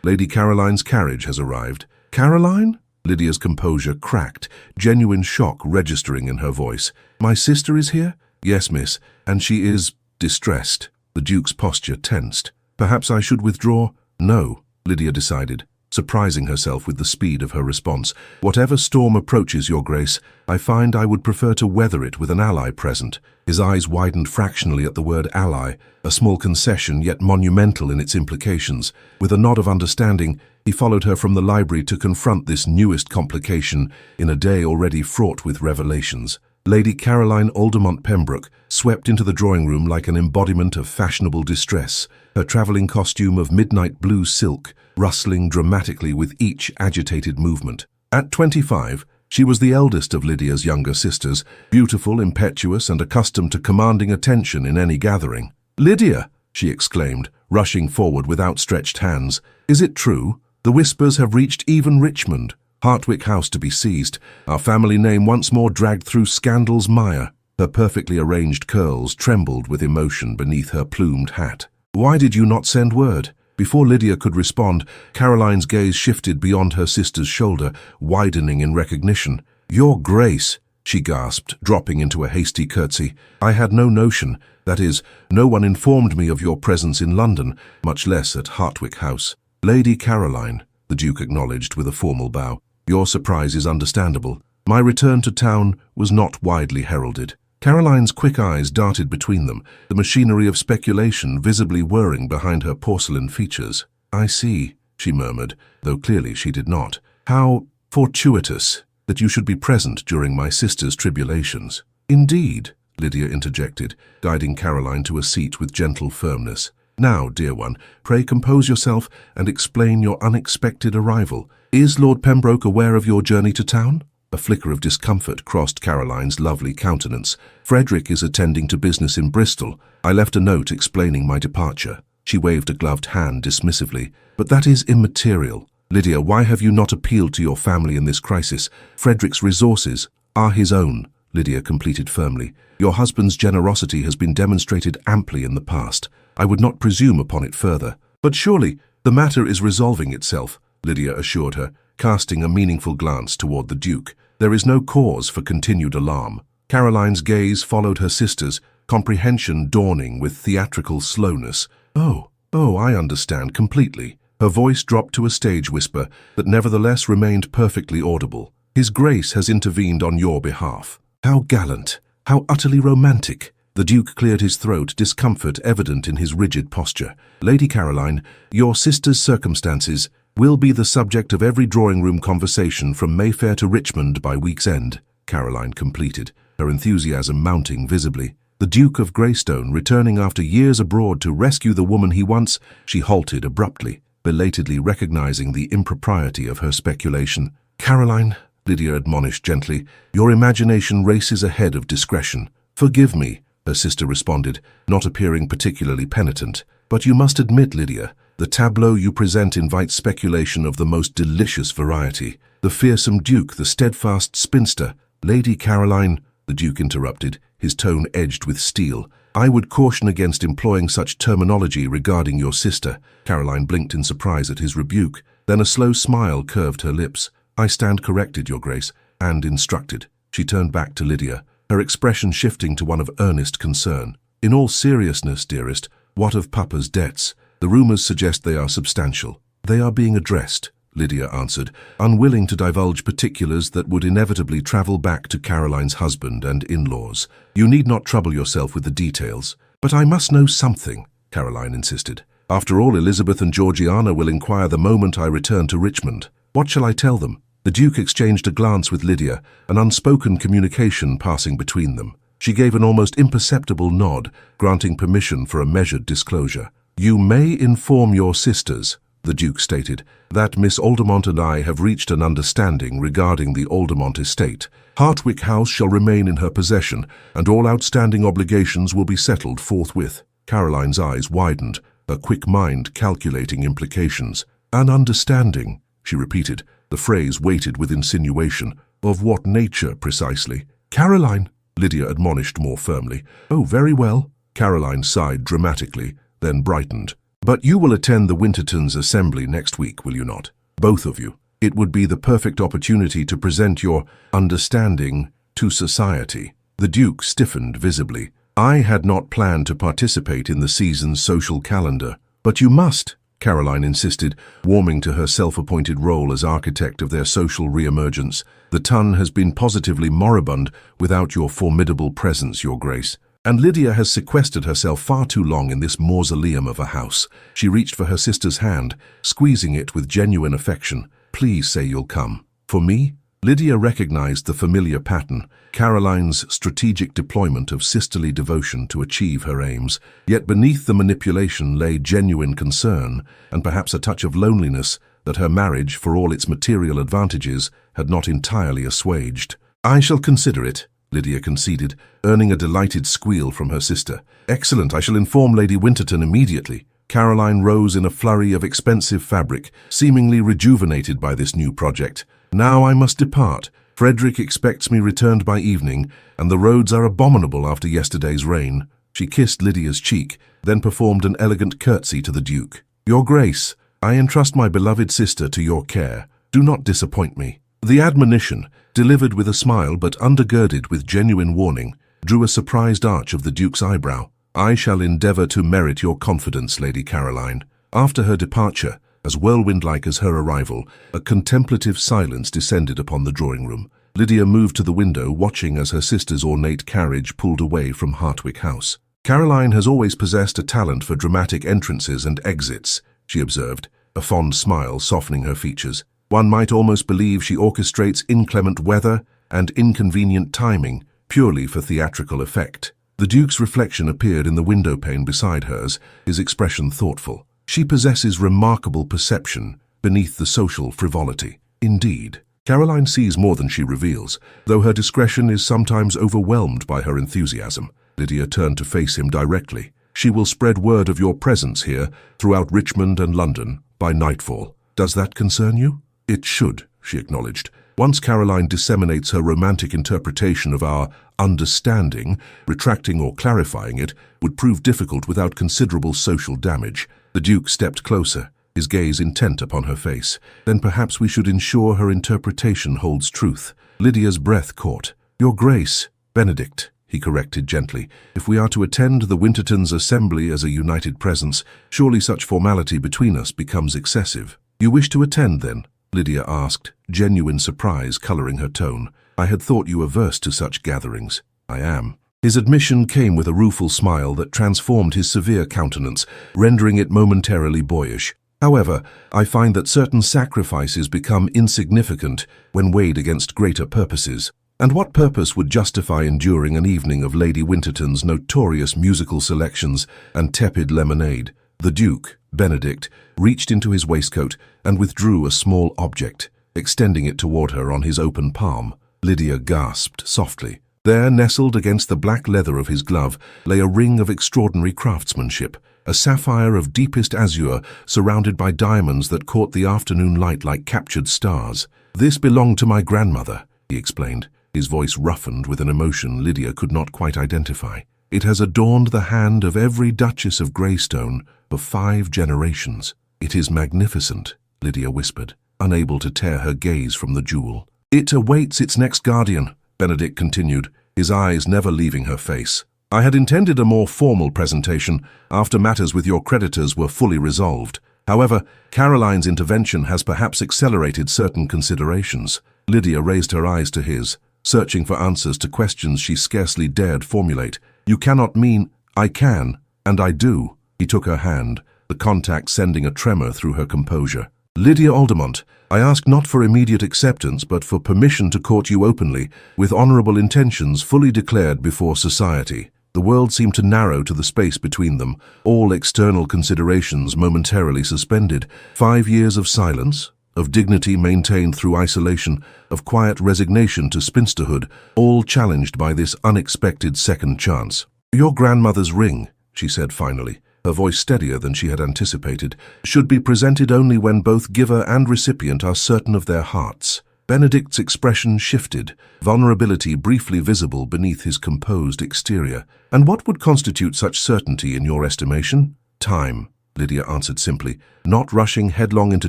Lady Caroline's carriage has arrived. Caroline? Lydia's composure cracked, genuine shock registering in her voice. My sister is here? Yes, miss, and she is distressed. The Duke's posture tensed. Perhaps I should withdraw? No, Lydia decided, surprising herself with the speed of her response. Whatever storm approaches, Your Grace, I find I would prefer to weather it with an ally present. His eyes widened fractionally at the word ally, a small concession yet monumental in its implications. With a nod of understanding, he followed her from the library to confront this newest complication in a day already fraught with revelations. Lady Caroline Aldermont Pembroke swept into the drawing room like an embodiment of fashionable distress, her travelling costume of midnight blue silk rustling dramatically with each agitated movement. At 25, she was the eldest of Lydia's younger sisters, beautiful, impetuous, and accustomed to commanding attention in any gathering. Lydia, she exclaimed, rushing forward with outstretched hands. Is it true? The whispers have reached even Richmond. Hartwick House to be seized, our family name once more dragged through scandal's mire. Her perfectly arranged curls trembled with emotion beneath her plumed hat. Why did you not send word? Before Lydia could respond, Caroline's gaze shifted beyond her sister's shoulder, widening in recognition. Your Grace, she gasped, dropping into a hasty curtsy. I had no notion, that is, no one informed me of your presence in London, much less at Hartwick House. Lady Caroline, the Duke acknowledged with a formal bow. Your surprise is understandable. My return to town was not widely heralded. Caroline's quick eyes darted between them, the machinery of speculation visibly whirring behind her porcelain features. I see, she murmured, though clearly she did not. How fortuitous that you should be present during my sister's tribulations. Indeed, Lydia interjected, guiding Caroline to a seat with gentle firmness. Now, dear one, pray compose yourself and explain your unexpected arrival. Is Lord Pembroke aware of your journey to town? A flicker of discomfort crossed Caroline's lovely countenance. Frederick is attending to business in Bristol. I left a note explaining my departure. She waved a gloved hand dismissively. But that is immaterial. Lydia, why have you not appealed to your family in this crisis? Frederick's resources are his own, Lydia completed firmly. Your husband's generosity has been demonstrated amply in the past. I would not presume upon it further. But surely the matter is resolving itself, Lydia assured her, casting a meaningful glance toward the Duke. There is no cause for continued alarm. Caroline's gaze followed her sister's, comprehension dawning with theatrical slowness. Oh, I understand completely. Her voice dropped to a stage whisper that nevertheless remained perfectly audible. His Grace has intervened on your behalf. How gallant, how utterly romantic. The Duke cleared his throat, discomfort evident in his rigid posture. Lady Caroline, your sister's circumstances will be the subject of every drawing-room conversation from Mayfair to Richmond by week's end, Caroline completed, her enthusiasm mounting visibly. The Duke of Greystone returning after years abroad to rescue the woman he once... She halted abruptly, belatedly recognizing the impropriety of her speculation. Caroline, Lydia admonished gently, your imagination races ahead of discretion. Forgive me, her sister responded, not appearing particularly penitent. But you must admit, Lydia, the tableau you present invites speculation of the most delicious variety. The fearsome Duke, the steadfast spinster. Lady Caroline, the Duke interrupted, his tone edged with steel. I would caution against employing such terminology regarding your sister. Caroline blinked in surprise at his rebuke. Then a slow smile curved her lips. I stand corrected, Your Grace, and instructed. She turned back to Lydia, her expression shifting to one of earnest concern. In all seriousness, dearest, what of Papa's debts? The rumors suggest they are substantial. They are being addressed, Lydia answered, unwilling to divulge particulars that would inevitably travel back to Caroline's husband and in-laws. You need not trouble yourself with the details. But I must know something, Caroline insisted. After all, Elizabeth and Georgiana will inquire the moment I return to Richmond. What shall I tell them? The Duke exchanged a glance with Lydia, an unspoken communication passing between them. She gave an almost imperceptible nod, granting permission for a measured disclosure. You may inform your sisters, the Duke stated, "that Miss Aldermont and I have reached an understanding regarding the Aldermont estate. Hartwick House shall remain in her possession, and all outstanding obligations will be settled forthwith." Caroline's eyes widened, her quick mind calculating implications. "An understanding," she repeated, the phrase weighted with insinuation. "Of what nature, precisely?" "Caroline," Lydia admonished more firmly. "Oh, very well." Caroline sighed dramatically, then brightened. "But you will attend the Wintertons' assembly next week, will you not? Both of you. It would be the perfect opportunity to present your understanding to society." The Duke stiffened visibly. "I had not planned to participate in the season's social calendar." "But you must," Caroline insisted, warming to her self-appointed role as architect of their social re-emergence. "The ton has been positively moribund without your formidable presence, Your Grace. And Lydia has sequestered herself far too long in this mausoleum of a house." She reached for her sister's hand, squeezing it with genuine affection. "Please say you'll come." "For me?" Lydia recognized the familiar pattern, Caroline's strategic deployment of sisterly devotion to achieve her aims. Yet beneath the manipulation lay genuine concern, and perhaps a touch of loneliness that her marriage, for all its material advantages, had not entirely assuaged. "I shall consider it," Lydia conceded, earning a delighted squeal from her sister. "Excellent, I shall inform Lady Winterton immediately." Caroline rose in a flurry of expensive fabric, seemingly rejuvenated by this new project. "Now I must depart. Frederick expects me returned by evening, and the roads are abominable after yesterday's rain." She kissed Lydia's cheek, then performed an elegant curtsy to the Duke. "Your Grace, I entrust my beloved sister to your care. Do not disappoint me." The admonition, delivered with a smile but undergirded with genuine warning, drew a surprised arch of the Duke's eyebrow. "I shall endeavor to merit your confidence, Lady Caroline." After her departure, as whirlwind-like as her arrival, a contemplative silence descended upon the drawing-room. Lydia moved to the window, watching as her sister's ornate carriage pulled away from Hartwick House. "Caroline has always possessed a talent for dramatic entrances and exits," she observed, a fond smile softening her features. "One might almost believe she orchestrates inclement weather and inconvenient timing purely for theatrical effect." The Duke's reflection appeared in the window pane beside hers, his expression thoughtful. "She possesses remarkable perception beneath the social frivolity." "Indeed, Caroline sees more than she reveals, though her discretion is sometimes overwhelmed by her enthusiasm." Lydia turned to face him directly. "She will spread word of your presence here throughout Richmond and London by nightfall. Does that concern you?" "It should," she acknowledged. "Once Caroline disseminates her romantic interpretation of our understanding, retracting or clarifying it would prove difficult without considerable social damage." The Duke stepped closer, his gaze intent upon her face. "Then perhaps we should ensure her interpretation holds truth." Lydia's breath caught. "Your Grace, Benedict," he corrected gently. "If we are to attend the Wintertons' assembly as a united presence, surely such formality between us becomes excessive." "You wish to attend, then?" Lydia asked, genuine surprise coloring her tone. "I had thought you averse to such gatherings." "I am." His admission came with a rueful smile that transformed his severe countenance, rendering it momentarily boyish. "However, I find that certain sacrifices become insignificant when weighed against greater purposes." "And what purpose would justify enduring an evening of Lady Winterton's notorious musical selections and tepid lemonade?" The Duke, Benedict, reached into his waistcoat and withdrew a small object, extending it toward her on his open palm. Lydia gasped softly. There, nestled against the black leather of his glove, lay a ring of extraordinary craftsmanship, a sapphire of deepest azure surrounded by diamonds that caught the afternoon light like captured stars. "This belonged to my grandmother," he explained, his voice roughened with an emotion Lydia could not quite identify. "It has adorned the hand of every Duchess of Greystone for 5 generations. It is magnificent," Lydia whispered, unable to tear her gaze from the jewel. "It awaits its next guardian," Benedict continued, his eyes never leaving her face. "I had intended a more formal presentation after matters with your creditors were fully resolved. However, Caroline's intervention has perhaps accelerated certain considerations." Lydia raised her eyes to his, searching for answers to questions she scarcely dared formulate. "You cannot mean—" "I can, and I do." He took her hand, the contact sending a tremor through her composure. "Lydia Aldermont, I ask not for immediate acceptance, but for permission to court you openly, with honorable intentions fully declared before society." The world seemed to narrow to the space between them, all external considerations momentarily suspended. 5 years of silence, of dignity maintained through isolation, of quiet resignation to spinsterhood, all challenged by this unexpected second chance. "Your grandmother's ring," she said finally, her voice steadier than she had anticipated, "should be presented only when both giver and recipient are certain of their hearts." Benedict's expression shifted, vulnerability briefly visible beneath his composed exterior. "And what would constitute such certainty in your estimation?" "Time," Lydia answered simply, not rushing headlong into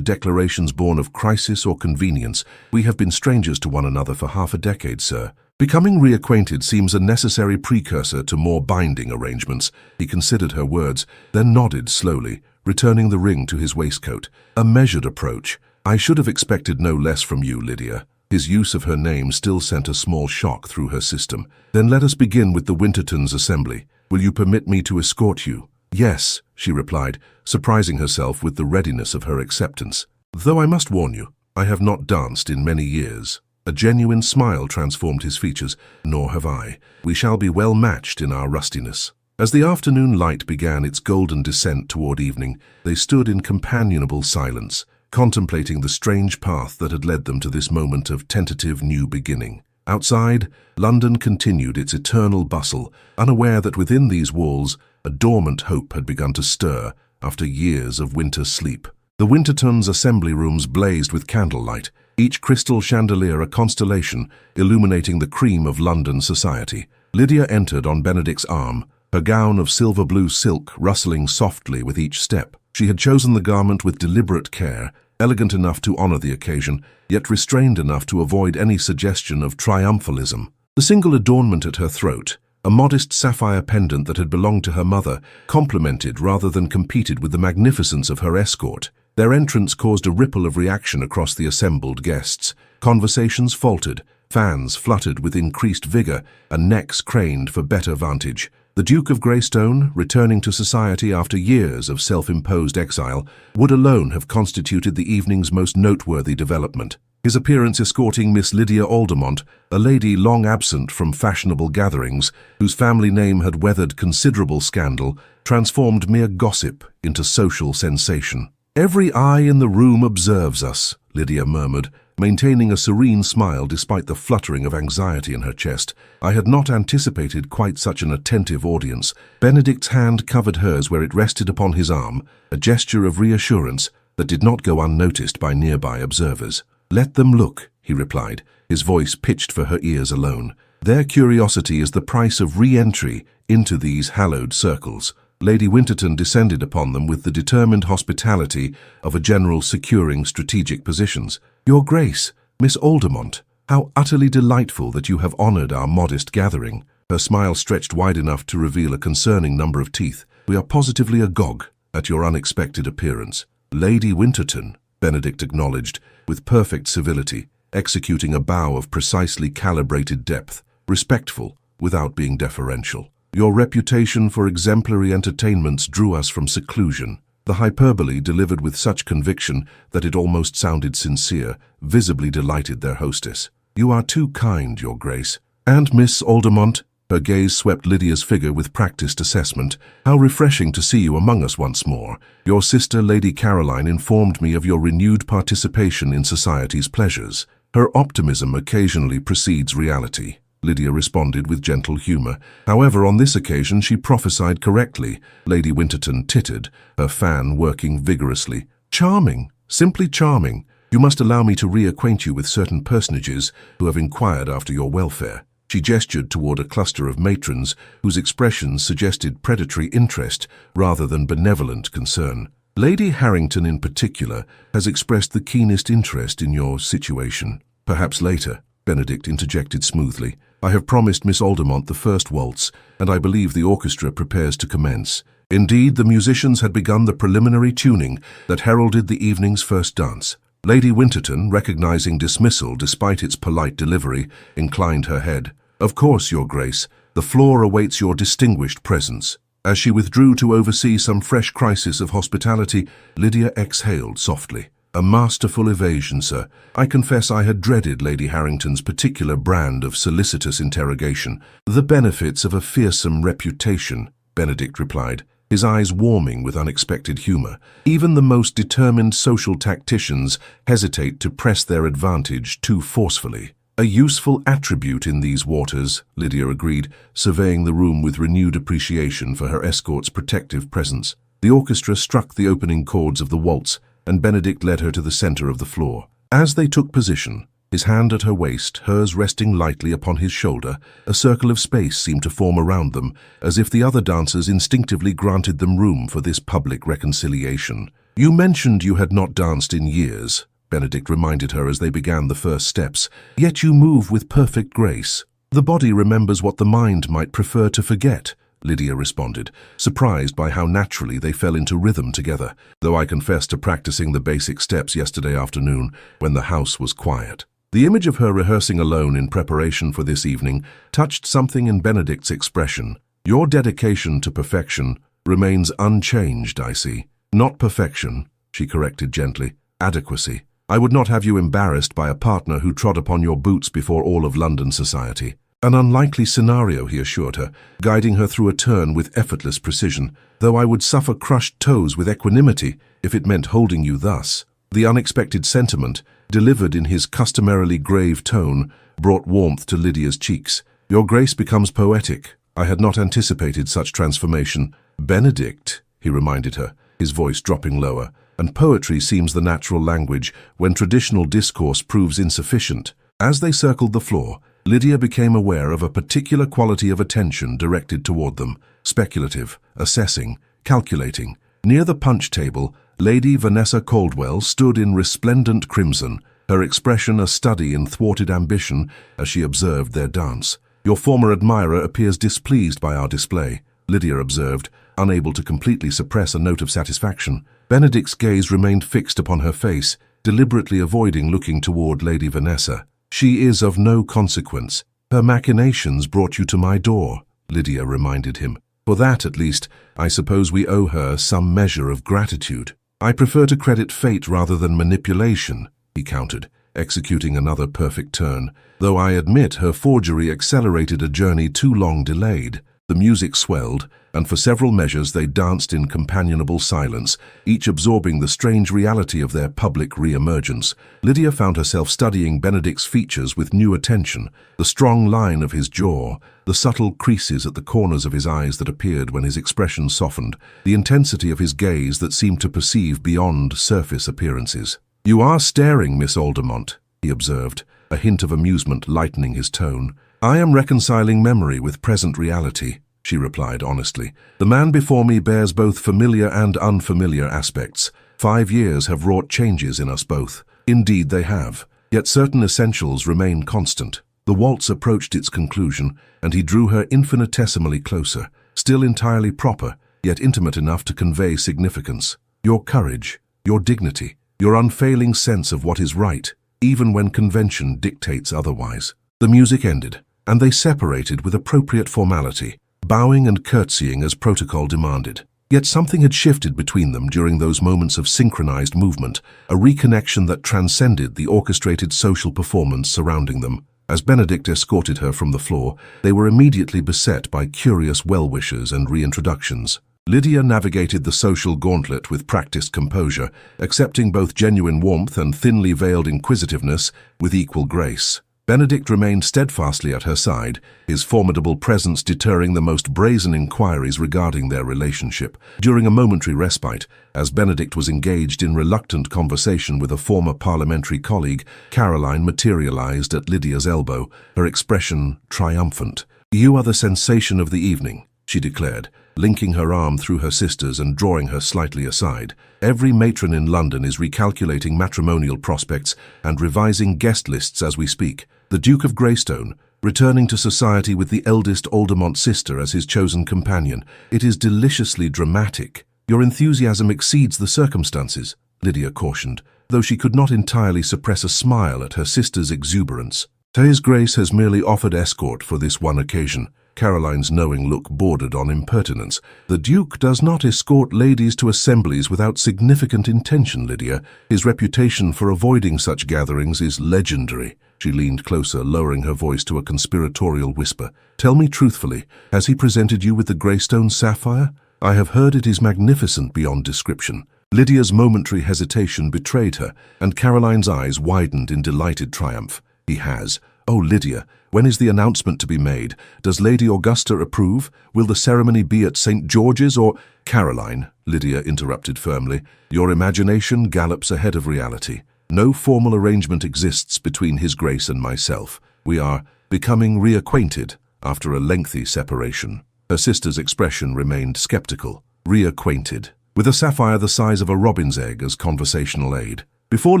declarations born of crisis or convenience. "We have been strangers to one another for half a decade, sir. Becoming reacquainted seems a necessary precursor to more binding arrangements." He considered her words, then nodded slowly, returning the ring to his waistcoat. "A measured approach. I should have expected no less from you, Lydia." His use of her name still sent a small shock through her system. "Then let us begin with the Wintertons' assembly. Will you permit me to escort you?" "Yes," she replied, surprising herself with the readiness of her acceptance. "Though I must warn you, I have not danced in many years." A genuine smile transformed his features. "Nor have I. We shall be well matched in our rustiness." As the afternoon light began its golden descent toward evening, they stood in companionable silence, contemplating the strange path that had led them to this moment of tentative new beginning. Outside, London continued its eternal bustle, unaware that within these walls a dormant hope had begun to stir after years of winter sleep. The Wintertons' assembly rooms blazed with candlelight, each crystal chandelier a constellation illuminating the cream of London society. Lydia entered on Benedict's arm, her gown of silver-blue silk rustling softly with each step. She had chosen the garment with deliberate care, elegant enough to honor the occasion, yet restrained enough to avoid any suggestion of triumphalism. The single adornment at her throat, a modest sapphire pendant that had belonged to her mother, complemented rather than competed with the magnificence of her escort. Their entrance caused a ripple of reaction across the assembled guests. Conversations faltered, fans fluttered with increased vigor, and necks craned for better vantage. The Duke of Greystone, returning to society after years of self-imposed exile, would alone have constituted the evening's most noteworthy development. His appearance escorting Miss Lydia Aldermont, a lady long absent from fashionable gatherings, whose family name had weathered considerable scandal, transformed mere gossip into social sensation. "Every eye in the room observes us," Lydia murmured, maintaining a serene smile despite the fluttering of anxiety in her chest. "I had not anticipated quite such an attentive audience." Benedict's hand covered hers where it rested upon his arm, a gesture of reassurance that did not go unnoticed by nearby observers. "Let them look," he replied, his voice pitched for her ears alone. "Their curiosity is the price of re-entry into these hallowed circles." Lady Winterton descended upon them with the determined hospitality of a general securing strategic positions. "Your Grace, Miss Aldermont, how utterly delightful that you have honored our modest gathering." Her smile stretched wide enough to reveal a concerning number of teeth. "We are positively agog at your unexpected appearance." "Lady Winterton," Benedict acknowledged, with perfect civility, executing a bow of precisely calibrated depth, respectful without being deferential. "Your reputation for exemplary entertainments drew us from seclusion." The hyperbole, delivered with such conviction that it almost sounded sincere, visibly delighted their hostess. "You are too kind, Your Grace." "And Miss Aldermont," her gaze swept Lydia's figure with practiced assessment, "how refreshing to see you among us once more. Your sister, Lady Caroline, informed me of your renewed participation in society's pleasures." Her optimism occasionally precedes reality, Lydia responded with gentle humor. However, on this occasion she prophesied correctly. Lady Winterton tittered, her fan working vigorously. "Charming, simply charming. You must allow me to reacquaint you with certain personages who have inquired after your welfare." She gestured toward a cluster of matrons whose expressions suggested predatory interest rather than benevolent concern. "Lady Harrington in particular has expressed the keenest interest in your situation." "Perhaps later," Benedict interjected smoothly. "I have promised Miss Aldermont the first waltz, and I believe the orchestra prepares to commence." Indeed, the musicians had begun the preliminary tuning that heralded the evening's first dance. Lady Winterton, recognizing dismissal despite its polite delivery, inclined her head. "Of course, Your Grace, the floor awaits your distinguished presence." As she withdrew to oversee some fresh crisis of hospitality, Lydia exhaled softly. A masterful evasion, sir. I confess I had dreaded Lady Harrington's particular brand of solicitous interrogation. The benefits of a fearsome reputation, Benedict replied, his eyes warming with unexpected humor. Even the most determined social tacticians hesitate to press their advantage too forcefully. A useful attribute in these waters, Lydia agreed, surveying the room with renewed appreciation for her escort's protective presence. The orchestra struck the opening chords of the waltz, and Benedict led her to the center of the floor. As they took position, his hand at her waist, hers resting lightly upon his shoulder, a circle of space seemed to form around them, as if the other dancers instinctively granted them room for this public reconciliation. You mentioned you had not danced in years, Benedict reminded her as they began the first steps, yet you move with perfect grace. The body remembers what the mind might prefer to forget, Lydia responded, surprised by how naturally they fell into rhythm together, though I confess to practicing the basic steps yesterday afternoon when the house was quiet. The image of her rehearsing alone in preparation for this evening touched something in Benedict's expression. Your dedication to perfection remains unchanged, I see. Not perfection, she corrected gently. Adequacy. I would not have you embarrassed by a partner who trod upon your boots before all of London society. An unlikely scenario, he assured her, guiding her through a turn with effortless precision, though I would suffer crushed toes with equanimity if it meant holding you thus. The unexpected sentiment, delivered in his customarily grave tone, brought warmth to Lydia's cheeks. Your grace becomes poetic. I had not anticipated such transformation. Benedict, he reminded her, his voice dropping lower, and poetry seems the natural language when traditional discourse proves insufficient. As they circled the floor, Lydia became aware of a particular quality of attention directed toward them, speculative, assessing, calculating. Near the punch table, Lady Vanessa Caldwell stood in resplendent crimson, her expression a study in thwarted ambition as she observed their dance. Your former admirer appears displeased by our display, Lydia observed, unable to completely suppress a note of satisfaction. Benedict's gaze remained fixed upon her face, deliberately avoiding looking toward Lady Vanessa. She is of no consequence. Her machinations brought you to my door, Lydia reminded him. For that, at least, I suppose we owe her some measure of gratitude. I prefer to credit fate rather than manipulation, he countered, executing another perfect turn, though I admit her forgery accelerated a journey too long delayed. The music swelled, and for several measures they danced in companionable silence, each absorbing the strange reality of their public re-emergence. Lydia found herself studying Benedict's features with new attention, the strong line of his jaw, the subtle creases at the corners of his eyes that appeared when his expression softened, the intensity of his gaze that seemed to perceive beyond surface appearances. You are staring, Miss Aldermont, he observed, a hint of amusement lightening his tone. I am reconciling memory with present reality, she replied honestly. The man before me bears both familiar and unfamiliar aspects. 5 years have wrought changes in us both. Indeed they have, yet certain essentials remain constant. The waltz approached its conclusion, and he drew her infinitesimally closer, still entirely proper, yet intimate enough to convey significance. Your courage, your dignity, your unfailing sense of what is right, even when convention dictates otherwise. The music ended, and they separated with appropriate formality, bowing and curtsying as protocol demanded. Yet something had shifted between them during those moments of synchronized movement, a reconnection that transcended the orchestrated social performance surrounding them. As Benedict escorted her from the floor, they were immediately beset by curious well-wishers and reintroductions. Lydia navigated the social gauntlet with practiced composure, accepting both genuine warmth and thinly veiled inquisitiveness with equal grace. Benedict remained steadfastly at her side, his formidable presence deterring the most brazen inquiries regarding their relationship. During a momentary respite, as Benedict was engaged in reluctant conversation with a former parliamentary colleague, Caroline materialized at Lydia's elbow, her expression triumphant. You are the sensation of the evening, she declared, linking her arm through her sister's and drawing her slightly aside. Every matron in London is recalculating matrimonial prospects and revising guest lists as we speak. The Duke of Greystone, returning to society with the eldest Aldermont sister as his chosen companion. It is deliciously dramatic. Your enthusiasm exceeds the circumstances, Lydia cautioned, though she could not entirely suppress a smile at her sister's exuberance. His Grace has merely offered escort for this one occasion, Caroline's knowing look bordered on impertinence. "The Duke does not escort ladies to assemblies without significant intention, Lydia. His reputation for avoiding such gatherings is legendary." She leaned closer, lowering her voice to a conspiratorial whisper. "Tell me truthfully, has he presented you with the Greystone sapphire? I have heard it is magnificent beyond description." Lydia's momentary hesitation betrayed her, and Caroline's eyes widened in delighted triumph. "He has. Oh, Lydia, when is the announcement to be made? Does Lady Augusta approve? Will the ceremony be at St. George's or—" "Caroline," Lydia interrupted firmly, "your imagination gallops ahead of reality. No formal arrangement exists between His Grace and myself. We are becoming reacquainted after a lengthy separation." Her sister's expression remained skeptical. Reacquainted, with a sapphire the size of a robin's egg as conversational aid. Before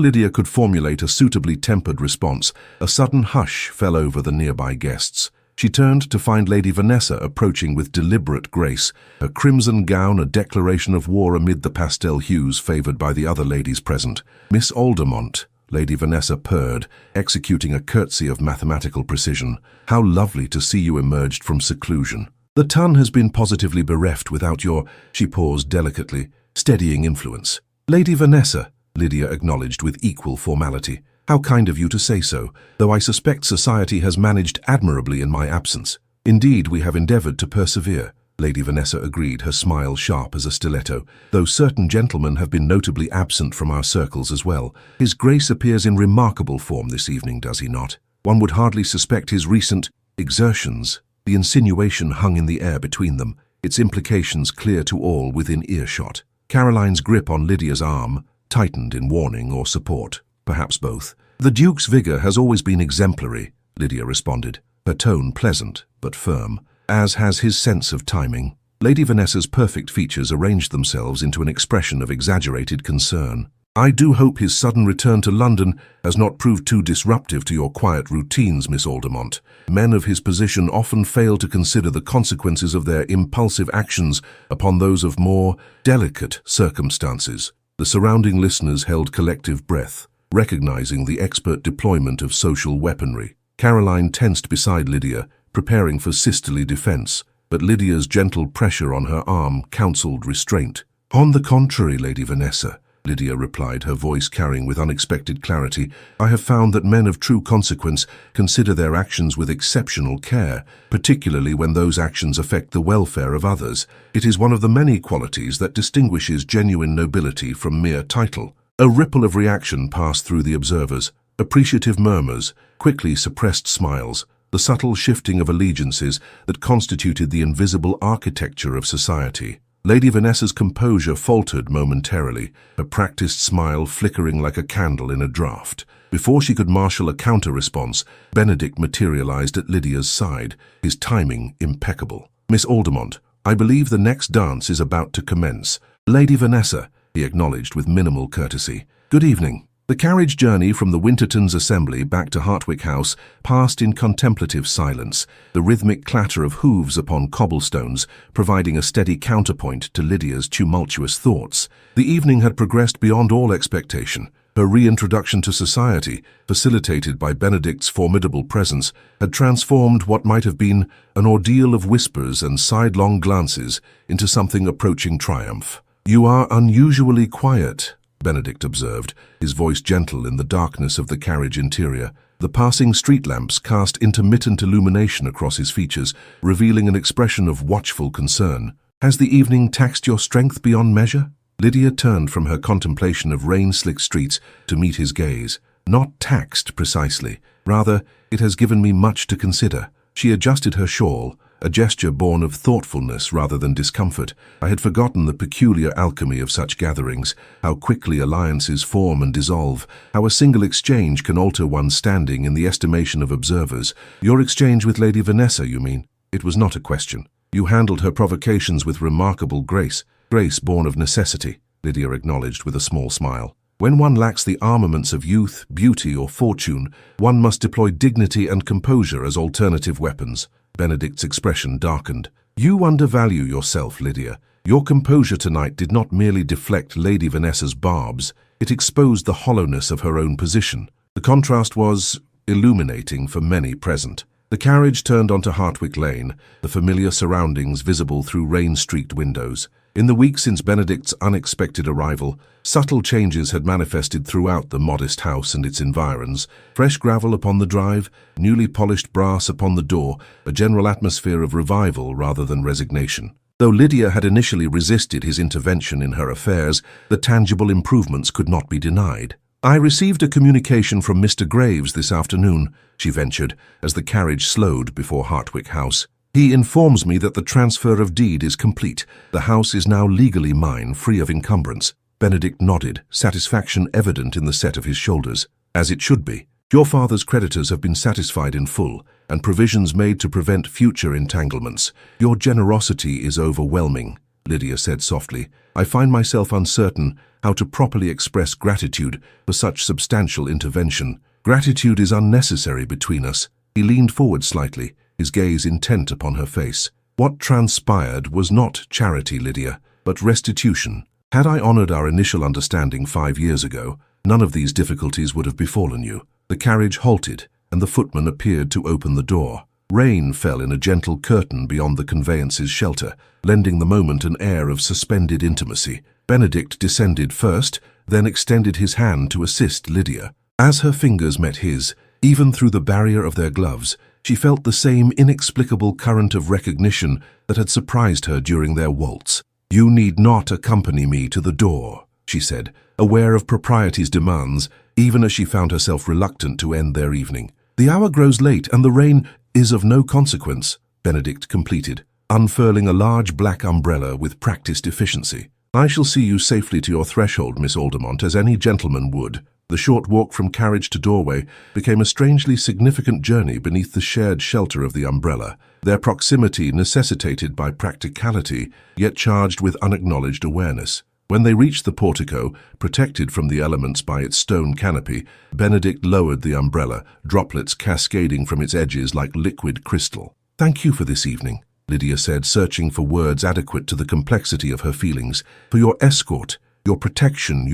Lydia could formulate a suitably tempered response, a sudden hush fell over the nearby guests. She turned to find Lady Vanessa approaching with deliberate grace, her crimson gown a declaration of war amid the pastel hues favored by the other ladies present. "Miss Aldermont," Lady Vanessa purred, executing a curtsy of mathematical precision. "How lovely to see you emerged from seclusion. The ton has been positively bereft without your—" she paused delicately, "steadying influence." "Lady Vanessa," Lydia acknowledged with equal formality. "How kind of you to say so, though I suspect society has managed admirably in my absence." "Indeed, we have endeavored to persevere," Lady Vanessa agreed, her smile sharp as a stiletto, "though certain gentlemen have been notably absent from our circles as well. His Grace appears in remarkable form this evening, does he not? One would hardly suspect his recent exertions." The insinuation hung in the air between them, its implications clear to all within earshot. Caroline's grip on Lydia's arm tightened in warning or support, perhaps both. "The Duke's vigor has always been exemplary," Lydia responded, her tone pleasant but firm, "as has his sense of timing." Lady Vanessa's perfect features arranged themselves into an expression of exaggerated concern. "I do hope his sudden return to London has not proved too disruptive to your quiet routines, Miss Aldermont. Men of his position often fail to consider the consequences of their impulsive actions upon those of more delicate circumstances." The surrounding listeners held collective breath, recognizing the expert deployment of social weaponry. Caroline tensed beside Lydia, preparing for sisterly defense, but Lydia's gentle pressure on her arm counseled restraint. "On the contrary, Lady Vanessa," Lydia replied, her voice carrying with unexpected clarity, "I have found that men of true consequence consider their actions with exceptional care, particularly when those actions affect the welfare of others. It is one of the many qualities that distinguishes genuine nobility from mere title." A ripple of reaction passed through the observers, appreciative murmurs, quickly suppressed smiles, the subtle shifting of allegiances that constituted the invisible architecture of society. Lady Vanessa's composure faltered momentarily, her practiced smile flickering like a candle in a draught. Before she could marshal a counter-response, Benedict materialized at Lydia's side, his timing impeccable. "Miss Aldermont, I believe the next dance is about to commence." "Lady Vanessa," he acknowledged with minimal courtesy. "Good evening." The carriage journey from the Wintertons' assembly back to Hartwick House passed in contemplative silence, the rhythmic clatter of hooves upon cobblestones providing a steady counterpoint to Lydia's tumultuous thoughts. The evening had progressed beyond all expectation. Her reintroduction to society, facilitated by Benedict's formidable presence, had transformed what might have been an ordeal of whispers and sidelong glances into something approaching triumph. "You are unusually quiet," Benedict observed, his voice gentle in the darkness of the carriage interior. The passing street lamps cast intermittent illumination across his features, revealing an expression of watchful concern. "Has the evening taxed your strength beyond measure?" Lydia turned from her contemplation of rain-slicked streets to meet his gaze. "Not taxed, precisely. Rather, it has given me much to consider." She adjusted her shawl, a gesture born of thoughtfulness rather than discomfort. "I had forgotten the peculiar alchemy of such gatherings, how quickly alliances form and dissolve, how a single exchange can alter one's standing in the estimation of observers. Your exchange with Lady Vanessa, you mean?" It was not a question. "You handled her provocations with remarkable grace." "Grace born of necessity," Lydia acknowledged with a small smile. "When one lacks the armaments of youth, beauty, or fortune, one must deploy dignity and composure as alternative weapons." Benedict's expression darkened. "You undervalue yourself, Lydia. Your composure tonight did not merely deflect Lady Vanessa's barbs, it exposed the hollowness of her own position. The contrast was illuminating for many present." The carriage turned onto Hartwick Lane, the familiar surroundings visible through rain-streaked windows. In the week since Benedict's unexpected arrival, subtle changes had manifested throughout the modest house and its environs. Fresh gravel upon the drive, newly polished brass upon the door, a general atmosphere of revival rather than resignation. Though Lydia had initially resisted his intervention in her affairs, the tangible improvements could not be denied. "I received a communication from Mr. Graves this afternoon," she ventured, as the carriage slowed before Hartwick House. "He informs me that the transfer of deed is complete. The house is now legally mine, free of encumbrance." Benedict nodded, satisfaction evident in the set of his shoulders. "As it should be. Your father's creditors have been satisfied in full, and provisions made to prevent future entanglements. Your generosity is overwhelming," Lydia said softly. "I find myself uncertain how to properly express gratitude for such substantial intervention. Gratitude is unnecessary between us." He leaned forward slightly, his gaze intent upon her face. "What transpired was not charity, Lydia, but restitution. Had I honored our initial understanding 5 years ago, none of these difficulties would have befallen you." The carriage halted, and the footman appeared to open the door. Rain fell in a gentle curtain beyond the conveyance's shelter, lending the moment an air of suspended intimacy. Benedict descended first, then extended his hand to assist Lydia. As her fingers met his, even through the barrier of their gloves, she felt the same inexplicable current of recognition that had surprised her during their waltz. "You need not accompany me to the door," she said, aware of propriety's demands, even as she found herself reluctant to end their evening. "The hour grows late, and the rain is of no consequence," Benedict completed, unfurling a large black umbrella with practiced efficiency. "I shall see you safely to your threshold, Miss Aldermont, as any gentleman would." The short walk from carriage to doorway became a strangely significant journey beneath the shared shelter of the umbrella, their proximity necessitated by practicality, yet charged with unacknowledged awareness. When they reached the portico, protected from the elements by its stone canopy, Benedict lowered the umbrella, droplets cascading from its edges like liquid crystal. "Thank you for this evening," Lydia said, searching for words adequate to the complexity of her feelings. "For your escort, your protection,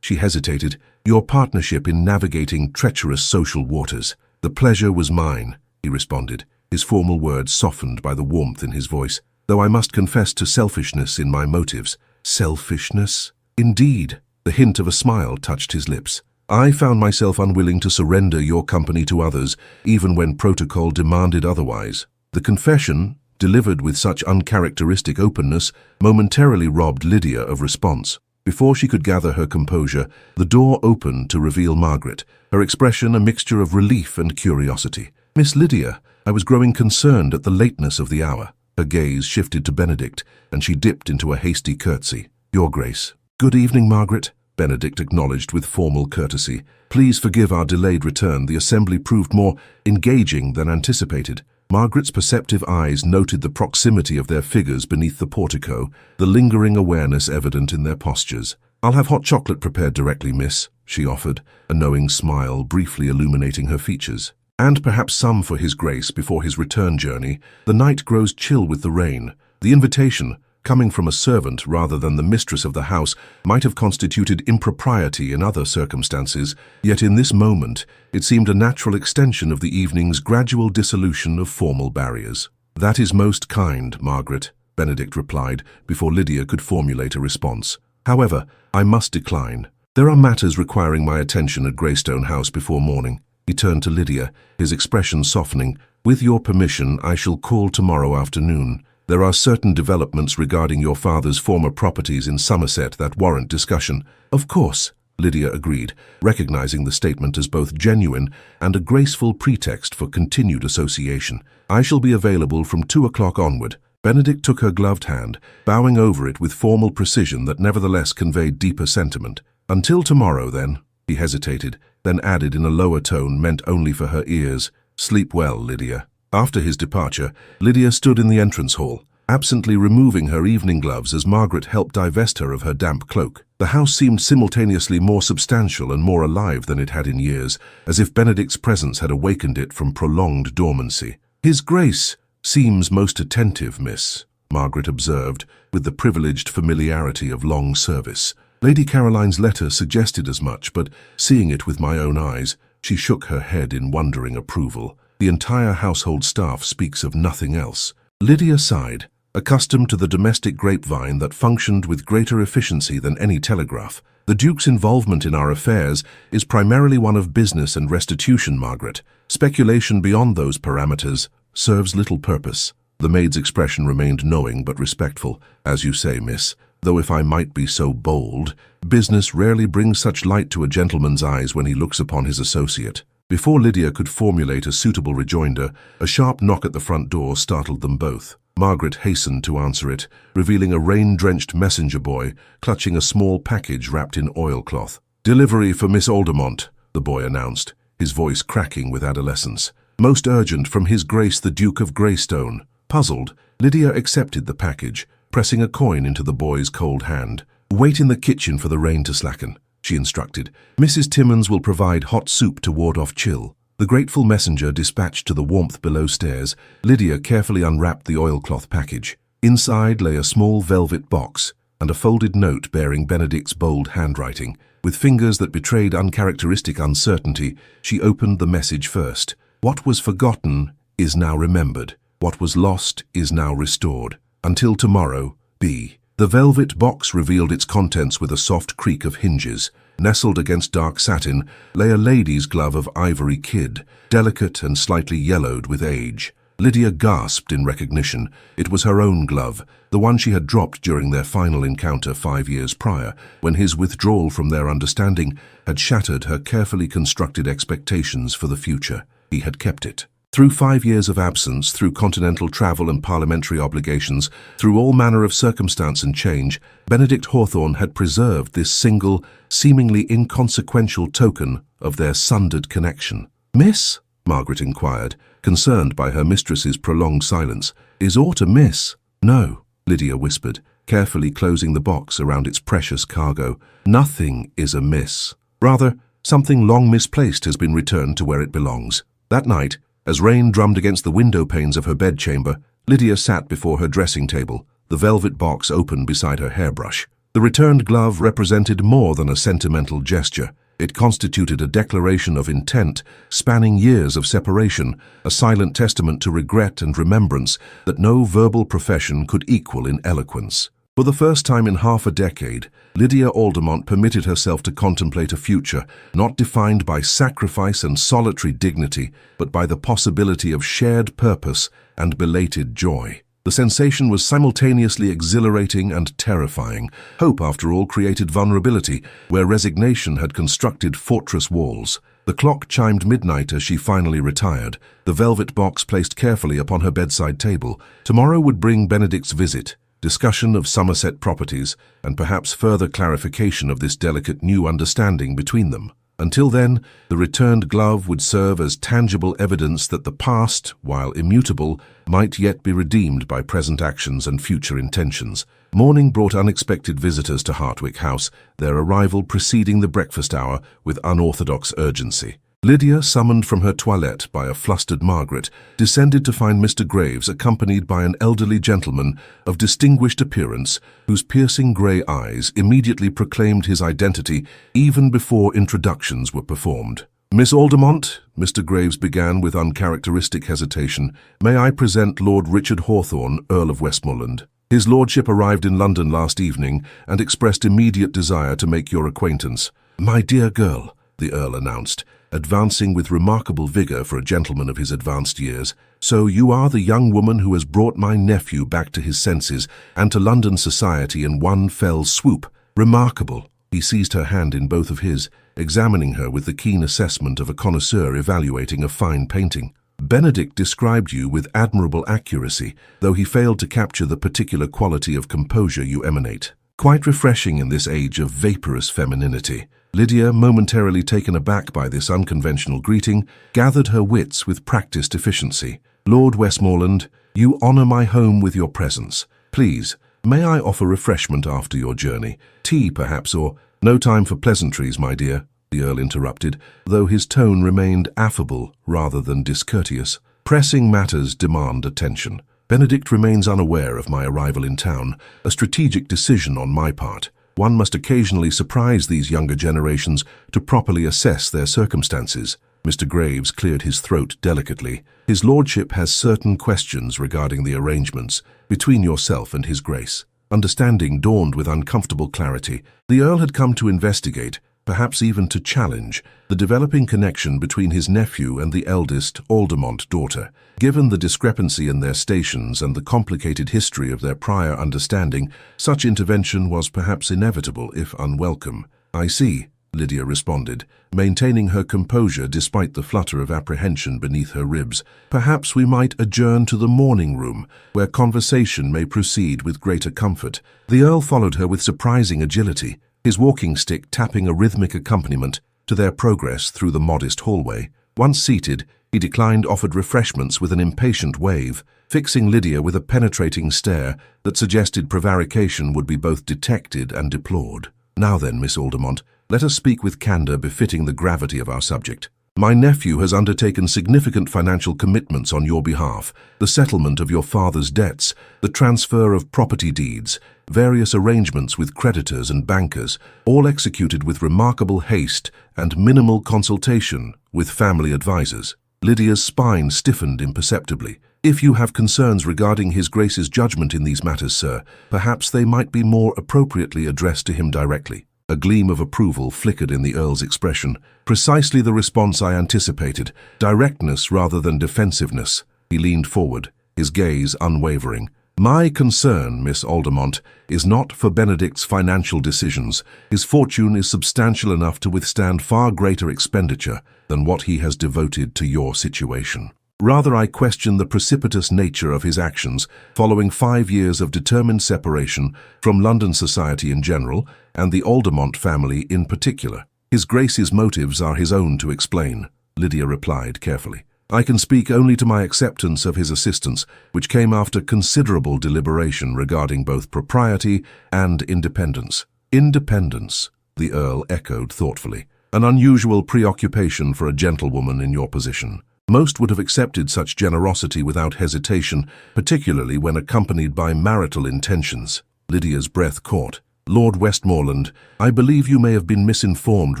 she hesitated, "your partnership in navigating treacherous social waters." "The pleasure was mine," he responded, his formal words softened by the warmth in his voice, "though I must confess to selfishness in my motives." "Selfishness?" "Indeed." The hint of a smile touched his lips. "I found myself unwilling to surrender your company to others, even when protocol demanded otherwise." The confession, delivered with such uncharacteristic openness, momentarily robbed Lydia of response. Before she could gather her composure, the door opened to reveal Margaret, her expression a mixture of relief and curiosity. "Miss Lydia, I was growing concerned at the lateness of the hour." Her gaze shifted to Benedict, and she dipped into a hasty curtsy. "Your Grace." "Good evening, Margaret," Benedict acknowledged with formal courtesy. "Please forgive our delayed return. The assembly proved more engaging than anticipated." Margaret's perceptive eyes noted the proximity of their figures beneath the portico, the lingering awareness evident in their postures. "I'll have hot chocolate prepared directly, miss," she offered, a knowing smile briefly illuminating her features. "And perhaps some for His Grace before his return journey. The night grows chill with the rain." The invitation, coming from a servant rather than the mistress of the house, might have constituted impropriety in other circumstances, yet in this moment it seemed a natural extension of the evening's gradual dissolution of formal barriers. "That is most kind, Margaret," Benedict replied, before Lydia could formulate a response. "However, I must decline. There are matters requiring my attention at Greystone House before morning." He turned to Lydia, his expression softening. "With your permission, I shall call tomorrow afternoon. There are certain developments regarding your father's former properties in Somerset that warrant discussion." "Of course," Lydia agreed, recognizing the statement as both genuine and a graceful pretext for continued association. "I shall be available from 2 o'clock onward." Benedict took her gloved hand, bowing over it with formal precision that nevertheless conveyed deeper sentiment. "Until tomorrow, then." He hesitated, then added in a lower tone meant only for her ears, "Sleep well, Lydia." After his departure, Lydia stood in the entrance hall, absently removing her evening gloves as Margaret helped divest her of her damp cloak. The house seemed simultaneously more substantial and more alive than it had in years, as if Benedict's presence had awakened it from prolonged dormancy. "His Grace seems most attentive, miss," Margaret observed, with the privileged familiarity of long service. "Lady Caroline's letter suggested as much, but seeing it with my own eyes," she shook her head in wondering approval. The entire household staff speaks of nothing else. Lydia sighed, accustomed to the domestic grapevine that functioned with greater efficiency than any telegraph. The Duke's involvement in our affairs is primarily one of business and restitution, Margaret. Speculation beyond those parameters serves little purpose. The maid's expression remained knowing but respectful. As you say, miss, though if I might be so bold, business rarely brings such light to a gentleman's eyes when he looks upon his associate. Before Lydia could formulate a suitable rejoinder, a sharp knock at the front door startled them both. Margaret hastened to answer it, revealing a rain-drenched messenger boy clutching a small package wrapped in oilcloth. "Delivery for Miss Aldermont," the boy announced, his voice cracking with adolescence. "Most urgent from His Grace the Duke of Greystone." Puzzled, Lydia accepted the package, pressing a coin into the boy's cold hand. "Wait in the kitchen for the rain to slacken," she instructed. "Mrs. Timmins will provide hot soup to ward off chill." The grateful messenger dispatched to the warmth below stairs, Lydia carefully unwrapped the oilcloth package. Inside lay a small velvet box and a folded note bearing Benedict's bold handwriting. With fingers that betrayed uncharacteristic uncertainty, she opened the message first. "What was forgotten is now remembered. What was lost is now restored. Until tomorrow, B." The velvet box revealed its contents with a soft creak of hinges. Nestled against dark satin lay a lady's glove of ivory kid, delicate and slightly yellowed with age. Lydia gasped in recognition. It was her own glove, the one she had dropped during their final encounter 5 years prior, when his withdrawal from their understanding had shattered her carefully constructed expectations for the future. He had kept it. Through 5 years of absence, through continental travel and parliamentary obligations, through all manner of circumstance and change, Benedict Hawthorne had preserved this single, seemingly inconsequential token of their sundered connection. "Miss?" Margaret inquired, concerned by her mistress's prolonged silence. "Is aught amiss?" "No," Lydia whispered, carefully closing the box around its precious cargo. "Nothing is amiss. Rather, something long misplaced has been returned to where it belongs." That night, as rain drummed against the window panes of her bedchamber, Lydia sat before her dressing table, the velvet box open beside her hairbrush. The returned glove represented more than a sentimental gesture. It constituted a declaration of intent, spanning years of separation, a silent testament to regret and remembrance that no verbal profession could equal in eloquence. For the first time in half a decade, Lydia Aldermont permitted herself to contemplate a future not defined by sacrifice and solitary dignity, but by the possibility of shared purpose and belated joy. The sensation was simultaneously exhilarating and terrifying. Hope, after all, created vulnerability, where resignation had constructed fortress walls. The clock chimed midnight as she finally retired, the velvet box placed carefully upon her bedside table. Tomorrow would bring Benedict's visit, discussion of Somerset properties, and perhaps further clarification of this delicate new understanding between them. Until then, the returned glove would serve as tangible evidence that the past, while immutable, might yet be redeemed by present actions and future intentions. Morning brought unexpected visitors to Hartwick House, their arrival preceding the breakfast hour with unorthodox urgency. Lydia, summoned from her toilette by a flustered Margaret, descended to find Mr. Graves accompanied by an elderly gentleman of distinguished appearance, whose piercing grey eyes immediately proclaimed his identity even before introductions were performed. "Miss Aldermont," Mr. Graves began with uncharacteristic hesitation, "may I present Lord Richard Hawthorne, Earl of Westmoreland? His lordship arrived in London last evening and expressed immediate desire to make your acquaintance." "My dear girl," the Earl announced, advancing with remarkable vigor for a gentleman of his advanced years, "so you are the young woman who has brought my nephew back to his senses and to London society in one fell swoop. Remarkable." He seized her hand in both of his, examining her with the keen assessment of a connoisseur evaluating a fine painting. "Benedict described you with admirable accuracy, though he failed to capture the particular quality of composure you emanate. Quite refreshing in this age of vaporous femininity." Lydia, momentarily taken aback by this unconventional greeting, gathered her wits with practiced efficiency. "Lord Westmoreland, you honour my home with your presence. Please, may I offer refreshment after your journey? Tea, perhaps, or—" "No time for pleasantries, my dear," the Earl interrupted, though his tone remained affable rather than discourteous. "Pressing matters demand attention. Benedict remains unaware of my arrival in town, a strategic decision on my part. One must occasionally surprise these younger generations to properly assess their circumstances." Mr. Graves cleared his throat delicately. His lordship has certain questions regarding the arrangements between yourself and his grace. Understanding dawned with uncomfortable clarity. The Earl had come to investigate, perhaps even to challenge, the developing connection between his nephew and the eldest Aldermont daughter. Given the discrepancy in their stations and the complicated history of their prior understanding, such intervention was perhaps inevitable if unwelcome. "I see," Lydia responded, maintaining her composure despite the flutter of apprehension beneath her ribs. "Perhaps we might adjourn to the morning room, where conversation may proceed with greater comfort." The Earl followed her with surprising agility, his walking stick tapping a rhythmic accompaniment to their progress through the modest hallway. Once seated, he declined offered refreshments with an impatient wave, fixing Lydia with a penetrating stare that suggested prevarication would be both detected and deplored. "Now then, Miss Aldermont, let us speak with candor befitting the gravity of our subject. My nephew has undertaken significant financial commitments on your behalf, the settlement of your father's debts, the transfer of property deeds, various arrangements with creditors and bankers, all executed with remarkable haste and minimal consultation with family advisors." Lydia's spine stiffened imperceptibly. "If you have concerns regarding His Grace's judgment in these matters, sir, perhaps they might be more appropriately addressed to him directly." A gleam of approval flickered in the Earl's expression. "Precisely the response I anticipated. Directness rather than defensiveness." He leaned forward, his gaze unwavering. "My concern, Miss Aldermont, is not for Benedict's financial decisions. His fortune is substantial enough to withstand far greater expenditure than what he has devoted to your situation. Rather, I question the precipitous nature of his actions following 5 years of determined separation from London society in general and the Aldermont family in particular. His Grace's motives are his own to explain," Lydia replied carefully. "I can speak only to my acceptance of his assistance, which came after considerable deliberation regarding both propriety and independence." "Independence," the Earl echoed thoughtfully. "An unusual preoccupation for a gentlewoman in your position. Most would have accepted such generosity without hesitation, particularly when accompanied by marital intentions." Lydia's breath caught. "Lord Westmoreland, I believe you may have been misinformed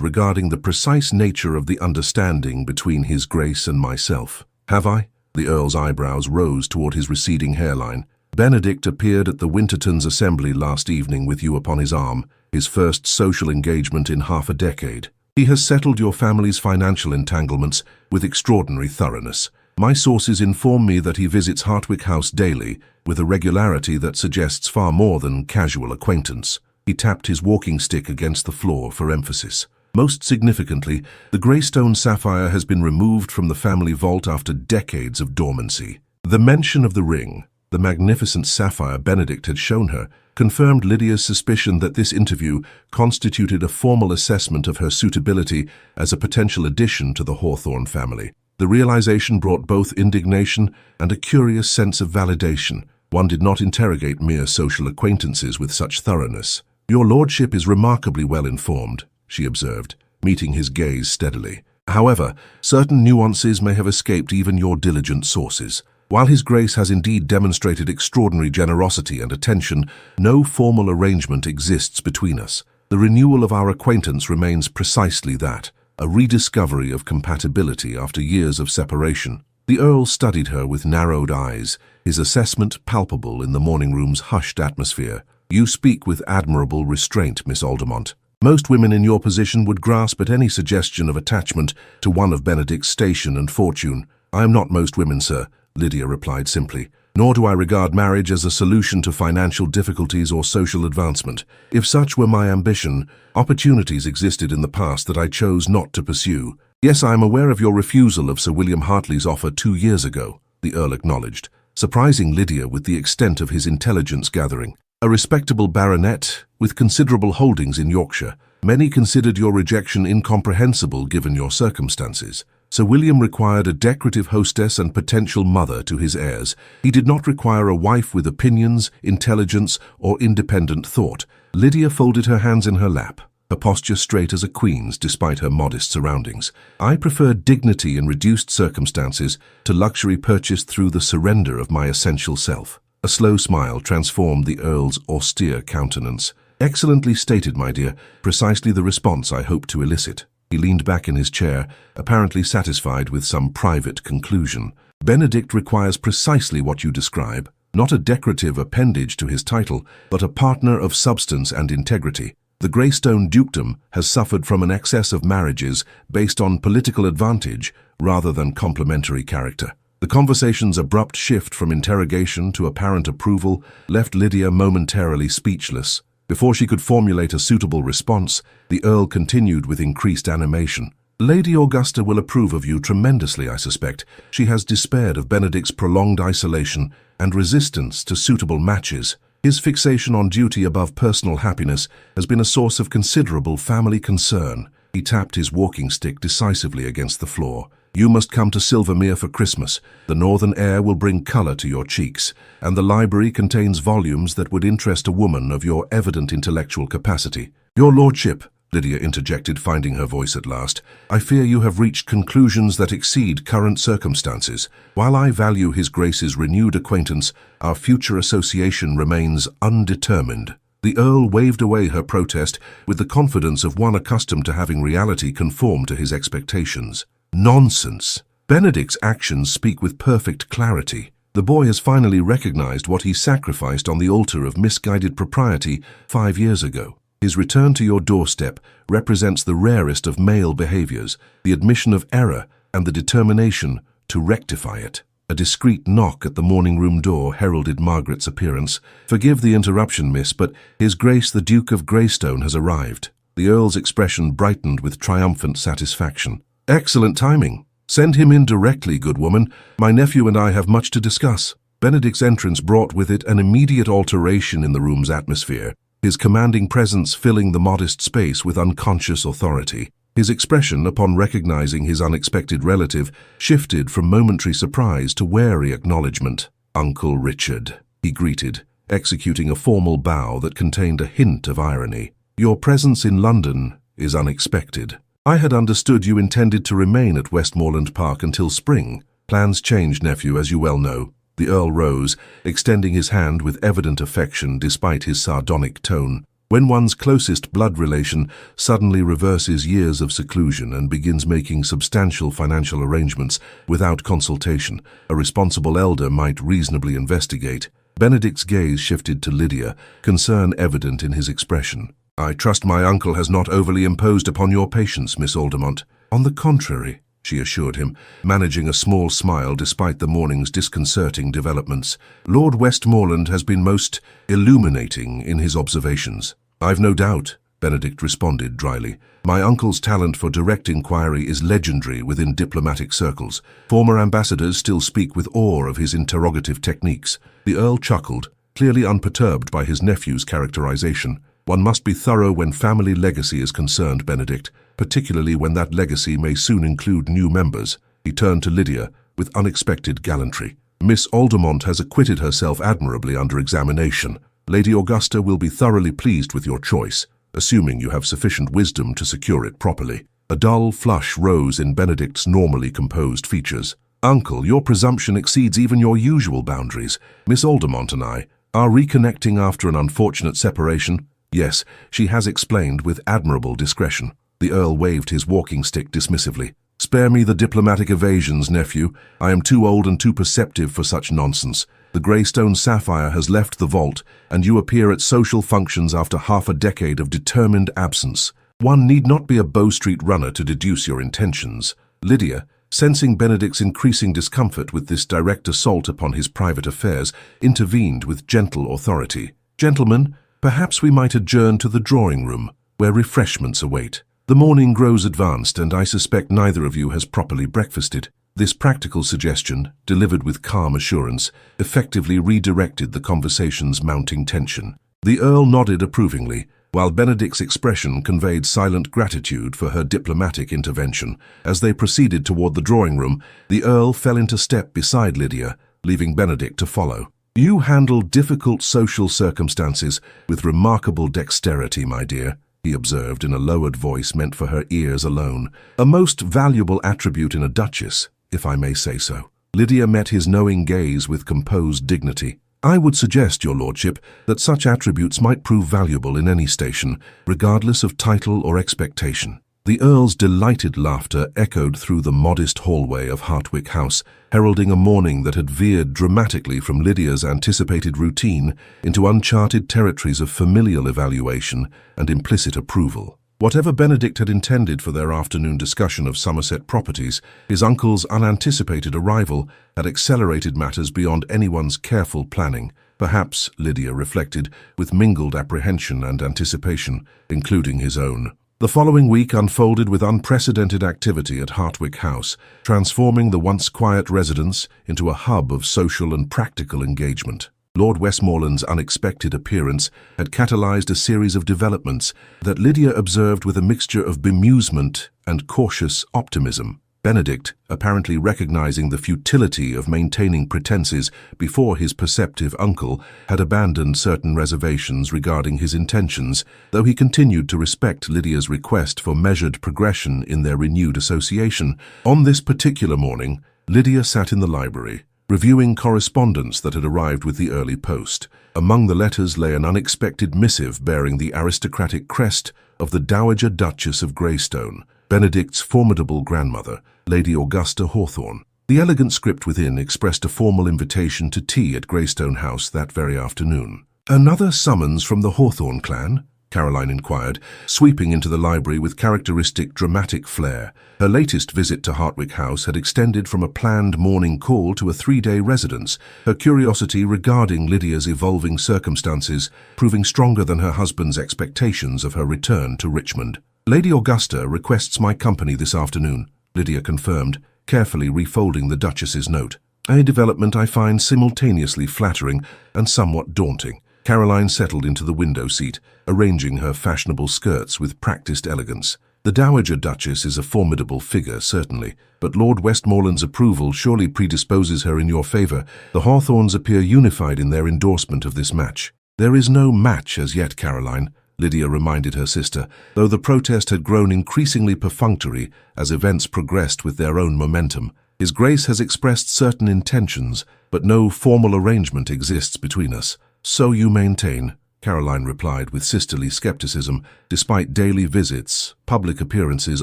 regarding the precise nature of the understanding between His Grace and myself." "Have I?" The Earl's eyebrows rose toward his receding hairline. "Benedict appeared at the Wintertons' assembly last evening with you upon his arm, his first social engagement in half a decade. He has settled your family's financial entanglements with extraordinary thoroughness. My sources inform me that he visits Hartwick House daily with a regularity that suggests far more than casual acquaintance." He tapped his walking stick against the floor for emphasis. "Most significantly, the Greystone sapphire has been removed from the family vault after decades of dormancy." The mention of the ring, the magnificent sapphire Benedict had shown her, confirmed Lydia's suspicion that this interview constituted a formal assessment of her suitability as a potential addition to the Hawthorne family. The realization brought both indignation and a curious sense of validation. One did not interrogate mere social acquaintances with such thoroughness. "Your lordship is remarkably well informed," she observed, meeting his gaze steadily. "However, certain nuances may have escaped even your diligent sources. While His Grace has indeed demonstrated extraordinary generosity and attention, no formal arrangement exists between us. The renewal of our acquaintance remains precisely that, a rediscovery of compatibility after years of separation." The Earl studied her with narrowed eyes, his assessment palpable in the morning room's hushed atmosphere. "You speak with admirable restraint, Miss Aldermont. Most women in your position would grasp at any suggestion of attachment to one of Benedict's station and fortune." "I am not most women, sir," Lydia replied simply, "nor do I regard marriage as a solution to financial difficulties or social advancement. If such were my ambition, opportunities existed in the past that I chose not to pursue." "Yes, I am aware of your refusal of Sir William Hartley's offer 2 years ago," the Earl acknowledged, surprising Lydia with the extent of his intelligence gathering. "A respectable baronet with considerable holdings in Yorkshire. Many considered your rejection incomprehensible given your circumstances. Sir William required a decorative hostess and potential mother to his heirs. He did not require a wife with opinions, intelligence, or independent thought." Lydia folded her hands in her lap, her posture straight as a queen's despite her modest surroundings. "I prefer dignity in reduced circumstances to luxury purchased through the surrender of my essential self." A slow smile transformed the Earl's austere countenance. "Excellently stated, my dear, precisely the response I hoped to elicit." He leaned back in his chair, apparently satisfied with some private conclusion. Benedict requires precisely what you describe, not a decorative appendage to his title, but a partner of substance and integrity. The Greystone dukedom has suffered from an excess of marriages based on political advantage rather than complementary character. The conversation's abrupt shift from interrogation to apparent approval left Lydia momentarily speechless. Before she could formulate a suitable response, the Earl continued with increased animation. Lady Augusta will approve of you tremendously, I suspect. She has despaired of Benedict's prolonged isolation and resistance to suitable matches. His fixation on duty above personal happiness has been a source of considerable family concern. He tapped his walking stick decisively against the floor. You must come to Silvermere for Christmas. The northern air will bring colour to your cheeks, and the library contains volumes that would interest a woman of your evident intellectual capacity. Your lordship, Lydia interjected, finding her voice at last, I fear you have reached conclusions that exceed current circumstances. While I value His Grace's renewed acquaintance, our future association remains undetermined. The Earl waved away her protest with the confidence of one accustomed to having reality conform to his expectations. Nonsense. Benedict's actions speak with perfect clarity. The boy has finally recognized what he sacrificed on the altar of misguided propriety 5 years ago. His return to your doorstep represents the rarest of male behaviors, the admission of error and the determination to rectify it. A discreet knock at the morning-room door heralded Margaret's appearance. Forgive the interruption, miss, but His Grace the Duke of Greystone has arrived. The Earl's expression brightened with triumphant satisfaction. Excellent timing. Send him in directly, good woman. My nephew and I have much to discuss. Benedict's entrance brought with it an immediate alteration in the room's atmosphere, his commanding presence filling the modest space with unconscious authority. His expression, upon recognizing his unexpected relative, shifted from momentary surprise to wary acknowledgement. Uncle Richard, he greeted, executing a formal bow that contained a hint of irony. Your presence in London is unexpected. I had understood you intended to remain at Westmoreland Park until spring. Plans changed, nephew, as you well know. The Earl rose, extending his hand with evident affection despite his sardonic tone. When one's closest blood relation suddenly reverses years of seclusion and begins making substantial financial arrangements without consultation, a responsible elder might reasonably investigate. Benedict's gaze shifted to Lydia, concern evident in his expression. I trust my uncle has not overly imposed upon your patience, Miss Aldermont. On the contrary, she assured him, managing a small smile despite the morning's disconcerting developments. Lord Westmoreland has been most illuminating in his observations. I've no doubt, Benedict responded dryly. My uncle's talent for direct inquiry is legendary within diplomatic circles. Former ambassadors still speak with awe of his interrogative techniques. The Earl chuckled, clearly unperturbed by his nephew's characterization. One must be thorough when family legacy is concerned, Benedict, particularly when that legacy may soon include new members. He turned to Lydia with unexpected gallantry. Miss Aldermont has acquitted herself admirably under examination. Lady Augusta will be thoroughly pleased with your choice, assuming you have sufficient wisdom to secure it properly. A dull flush rose in Benedict's normally composed features. Uncle, your presumption exceeds even your usual boundaries. Miss Aldermont and I are reconnecting after an unfortunate separation. Yes, she has explained with admirable discretion. The Earl waved his walking stick dismissively. Spare me the diplomatic evasions, nephew. I am too old and too perceptive for such nonsense. The Greystone sapphire has left the vault, and you appear at social functions after half a decade of determined absence. One need not be a Bow Street runner to deduce your intentions. Lydia, sensing Benedict's increasing discomfort with this direct assault upon his private affairs, intervened with gentle authority. Gentlemen, perhaps we might adjourn to the drawing-room, where refreshments await. The morning grows advanced, and I suspect neither of you has properly breakfasted. This practical suggestion, delivered with calm assurance, effectively redirected the conversation's mounting tension. The Earl nodded approvingly, while Benedict's expression conveyed silent gratitude for her diplomatic intervention. As they proceeded toward the drawing-room, the Earl fell into step beside Lydia, leaving Benedict to follow. You handle difficult social circumstances with remarkable dexterity, my dear, he observed in a lowered voice meant for her ears alone. A most valuable attribute in a duchess, if I may say so. Lydia met his knowing gaze with composed dignity. I would suggest, your lordship, that such attributes might prove valuable in any station, regardless of title or expectation. The Earl's delighted laughter echoed through the modest hallway of Hartwick House, heralding a morning that had veered dramatically from Lydia's anticipated routine into uncharted territories of familial evaluation and implicit approval. Whatever Benedict had intended for their afternoon discussion of Somerset properties, his uncle's unanticipated arrival had accelerated matters beyond anyone's careful planning. Perhaps, Lydia reflected, with mingled apprehension and anticipation, including his own. The following week unfolded with unprecedented activity at Hartwick House, transforming the once quiet residence into a hub of social and practical engagement. Lord Westmoreland's unexpected appearance had catalyzed a series of developments that Lydia observed with a mixture of bemusement and cautious optimism. Benedict, apparently recognizing the futility of maintaining pretenses before his perceptive uncle, had abandoned certain reservations regarding his intentions, though he continued to respect Lydia's request for measured progression in their renewed association. On this particular morning, Lydia sat in the library, reviewing correspondence that had arrived with the early post. Among the letters lay an unexpected missive bearing the aristocratic crest of the Dowager Duchess of Greystone, Benedict's formidable grandmother, Lady Augusta Hawthorne. The elegant script within expressed a formal invitation to tea at Greystone House that very afternoon. "Another summons from the Hawthorne clan?" Caroline inquired, sweeping into the library with characteristic dramatic flair. Her latest visit to Hartwick House had extended from a planned morning call to a 3-day residence, her curiosity regarding Lydia's evolving circumstances proving stronger than her husband's expectations of her return to Richmond. "Lady Augusta requests my company this afternoon," Lydia confirmed, carefully refolding the Duchess's note. "A development I find simultaneously flattering and somewhat daunting." Caroline settled into the window seat, arranging her fashionable skirts with practiced elegance. "The Dowager Duchess is a formidable figure, certainly, but Lord Westmoreland's approval surely predisposes her in your favor. The Hawthorns appear unified in their endorsement of this match." "There is no match as yet, Caroline," Lydia reminded her sister, though the protest had grown increasingly perfunctory as events progressed with their own momentum. "His Grace has expressed certain intentions, but no formal arrangement exists between us." "So you maintain," Caroline replied with sisterly skepticism, despite daily visits, public appearances